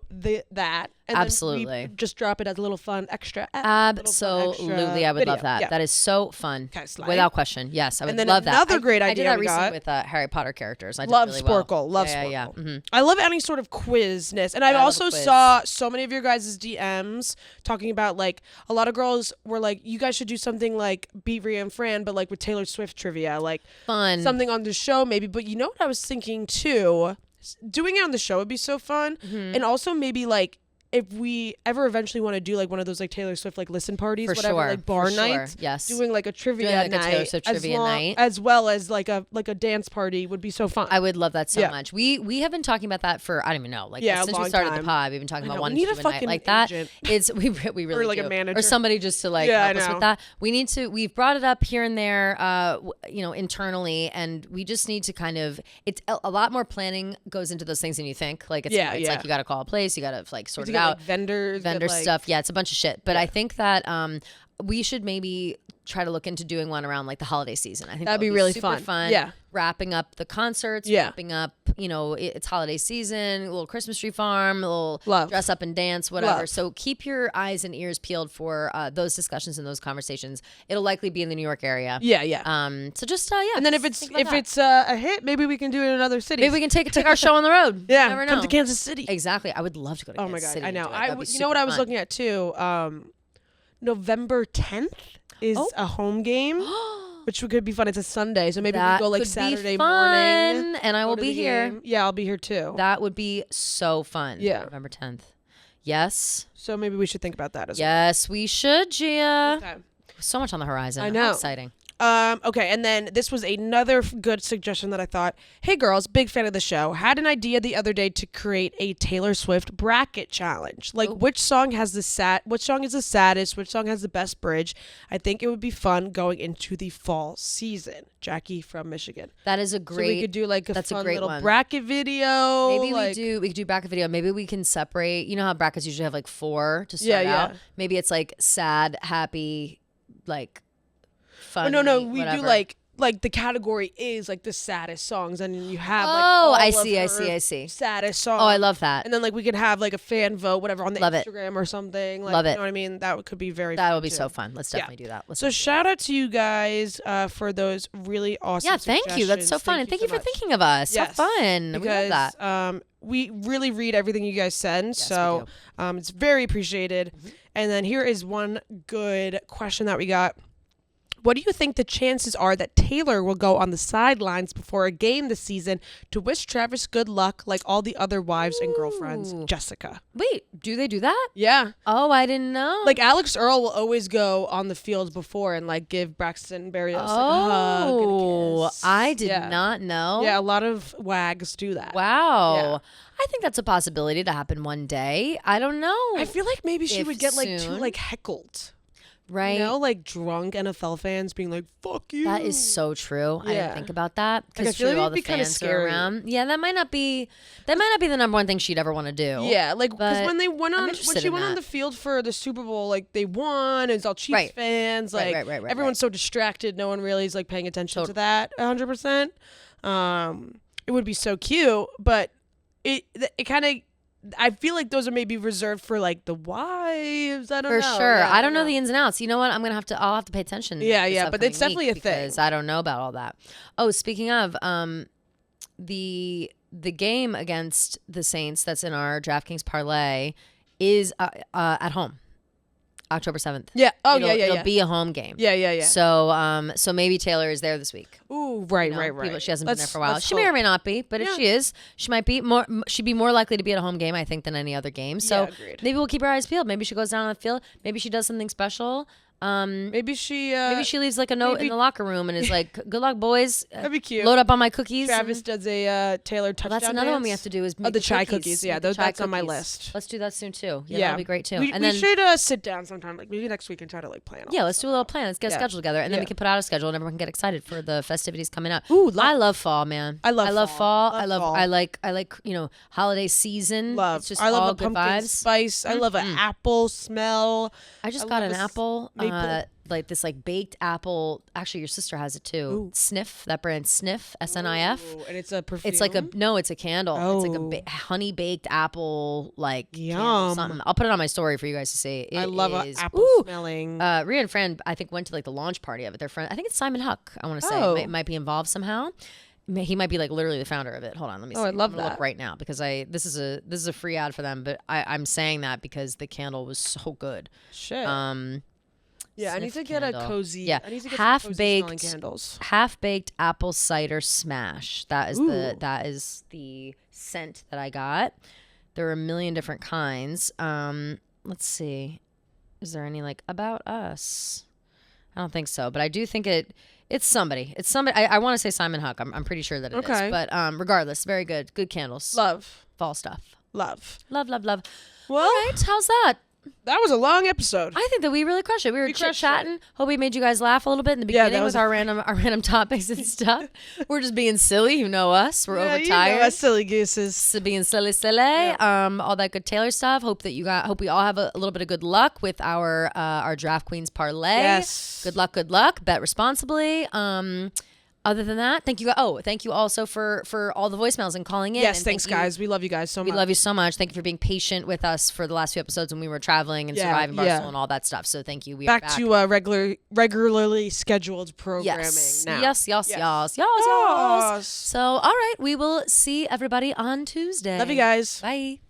that. And absolutely. Then we just drop it as a little fun extra. Absolutely. I would love that. Yeah. That is so fun. Without question. Yes. I would love that. Another great idea I did that recently with Harry Potter characters. I did love really Sporkle. Well. Love Sporkle. Yeah. Mm-hmm. I love any sort of quizness. And I also saw so many of your guys' DMs talking about like a lot of girls were like, you guys should do something like Beat Rhea and Fran, but like with Taylor Swift trivia. Like fun. Something on the show maybe. But you know what I was thinking too? Doing it on the show would be so fun. And also maybe like if we ever eventually want to do like one of those like Taylor Swift like listen parties, For whatever, sure, like bar for sure, nights, yes. doing like a trivia Doing, like, a night, Taylor Swift trivia night. as well as like a dance party would be so fun. I would love that so Yeah. much. We have been talking about that for, I don't even know, like Yeah, a since we long started time. the pod, we've been talking I about know, wanting we to need do a a night fucking like that. agent. We really Or, like, a do. manager. Or somebody just to like Yeah, help I us know. with that. We've brought it up here and there, internally, and we just need to kind of, it's a lot more planning goes into those things than you think. Like it's like you got to call a place, you got to like sort to it get, out. like, vendor Stuff. Yeah, it's a bunch of shit. But I think that we should maybe try to look into doing one around like the holiday season. I think That'd that would be really super fun. Yeah. Wrapping up the concerts, Yeah. wrapping up, it's holiday season, a little Christmas tree farm, a little Love. dress up and dance, whatever. Love. So keep your eyes and ears peeled for those discussions and those conversations. It'll likely be in the New York area. Yeah. So just And then if just it's think about if that. it's a hit, maybe we can do it in another city. Maybe we can take our show on the road. Yeah, You never come know. to Kansas City. Exactly. I would love to go to Oh my Kansas god, City I and know. do it. That'd be You know what super I was fun. looking at too? November 10th is a home game, which could be fun. It's a Sunday, so maybe we That go like could be Saturday fun, morning. and I will go to be the here. game. Yeah, I'll be here too. That would be so fun. Yeah. November 10th. Yes. So maybe we should think about that as Yes, we should, Gia. well. Okay. So much on the horizon. I know. How exciting. Okay, and then this was another good suggestion that I thought, hey girls, big fan of the show. Had an idea the other day to create a Taylor Swift bracket challenge. Like which song is the saddest, which song has the best bridge. I think it would be fun going into the fall season. Jackie from Michigan. That is a great. So we could do like that's fun a great little one. bracket video. Maybe like, we could do bracket video. Maybe we can separate. You know how brackets usually have like 4 to start out. Maybe it's like sad, happy, like funny. Oh, no, we whatever. do like the category is like the saddest songs, and you have like I all of see. her saddest songs. Oh, I love that. And then like we could have like a fan vote, whatever, on the Love it. Instagram or something. Like, Love it. You know what I mean? That could be very. That fun would be too. so fun. Let's definitely do that. So shout out to you guys for those really awesome. Yeah, thank you. That's so fun, and thank you for thinking of us. Yes. How fun. Because we love that. we really read everything you guys send, so it's very appreciated. And then here is one good question that we got. What do you think the chances are that Taylor will go on the sidelines before a game this season to wish Travis good luck like all the other wives and girlfriends? Jessica. Wait, do they do that? Yeah. Oh, I didn't know. Like Alex Earl will always go on the field before and like give Braxton Berrios like a hug and a kiss. I did not know. Yeah, a lot of wags do that. Wow. Yeah. I think that's a possibility to happen one day. I don't know. I feel like maybe she If would get like too soon. like heckled. Right. You know, like drunk NFL fans being like, fuck you. That is so true. I Yeah. didn't think about that. Like, I Because feel like all it'd the be kinda fans are scary. around. Yeah, that might not be the number one thing she'd ever want to do. Yeah, like because But when they went I'm on, when interested she in went on that. the field for the Super Bowl, like they won, and it's all Chiefs Right. fans. Right, Like right, everyone's so distracted, no one really is like paying attention to Totally. that 100%. It would be so cute, but it kind of. I feel like those are maybe reserved for like the wives. I don't For know. sure. Yeah, I don't know the ins and outs. You know what? I'll have to pay attention. Yeah, this yeah, but it's upcoming definitely week a thing. because I don't know about all that. Oh, speaking of, the game against the Saints that's in our DraftKings parlay is at home, October 7th. Yeah. Oh, It'll be a home game. Yeah. So maybe Taylor is there this week. Ooh, right. She hasn't been there for a while. let's She may or hope. may not be, but if she is, she might be more. She'd be more likely to be at a home game, I think, than any other game. So Yeah, agreed. maybe we'll keep our eyes peeled. Maybe she goes down on the field. Maybe she does something special. Maybe she leaves like a note in the locker room and is like, "Good luck, boys. That'd be cute. Load up on my cookies." Travis does a Taylor touchdown. That's another one we dance. have to do is Oh, make the chai cookies. cookies. Yeah, Make the chai that's on my cookies. list. Let's do that soon too. Yeah, Yeah, that'll be great too. We and then should sit down sometime, like maybe next week, and try to like plan. let's do a little plan. Let's get a schedule together, and then we Yeah. can put out a schedule, and everyone can get excited for the festivities coming up. Ooh, I love fall, man. I love fall. Love I love. fall. I like holiday season. Love. It's just I love all a good pumpkin vibes. spice. I love an apple smell. I just I got love an a apple, maple- like this like baked apple. Actually, your sister has it too. Ooh. Sniff, that brand Sniff, SNIF. Ooh, and it's a perfume. It's like it's a candle. It's like Oh. a honey baked apple, like candle, Yum. something. I'll put it on my story for you guys to see. I love an is- apple Ooh. smelling. Rhea and Fran, I think, went to like the launch party of it. Their friend, I think it's Simon Huck. I want to say Oh. might be involved somehow. He might be like literally the founder of it. Hold on, let me see. I love I'm gonna that. Look right now because this is a free ad for them, but I'm saying that because the candle was so good. Shit. Yeah, I need to Sniff get a candle. cozy. Yeah, I need to get half some cozy smelling baked candles. half-baked apple cider smash. That is Ooh. the scent that I got. There are a million different kinds. Let's see. Is there any like about us? I don't think so, but I do think it's somebody. It's somebody. I want to say Simon Huck. I'm pretty sure that it is. But regardless, very good. Good candles. Love. Fall stuff. Love. Love, love, love. Well, all right. How's that? That was a long episode. I think that we really crushed it. We were chit-chatting. Hope we made you guys laugh a little bit in the beginning with our random topics and stuff. We're just being silly. You know us. We're overtired. You know us silly gooses. So being silly. All that good Taylor stuff. Hope we all have a little bit of good luck with our Draft Queens parlay. Yes. Good luck. Bet responsibly. Other than that, thank you. Oh, thank you also for all the voicemails and calling in. Yes, and thanks, guys. We love you guys so much. We love you so much. Thank you for being patient with us for the last few episodes when we were traveling and surviving Barcelona and all that stuff. So thank you. We are back to regularly scheduled programming now. Yes. So, all right. We will see everybody on Tuesday. Love you guys. Bye.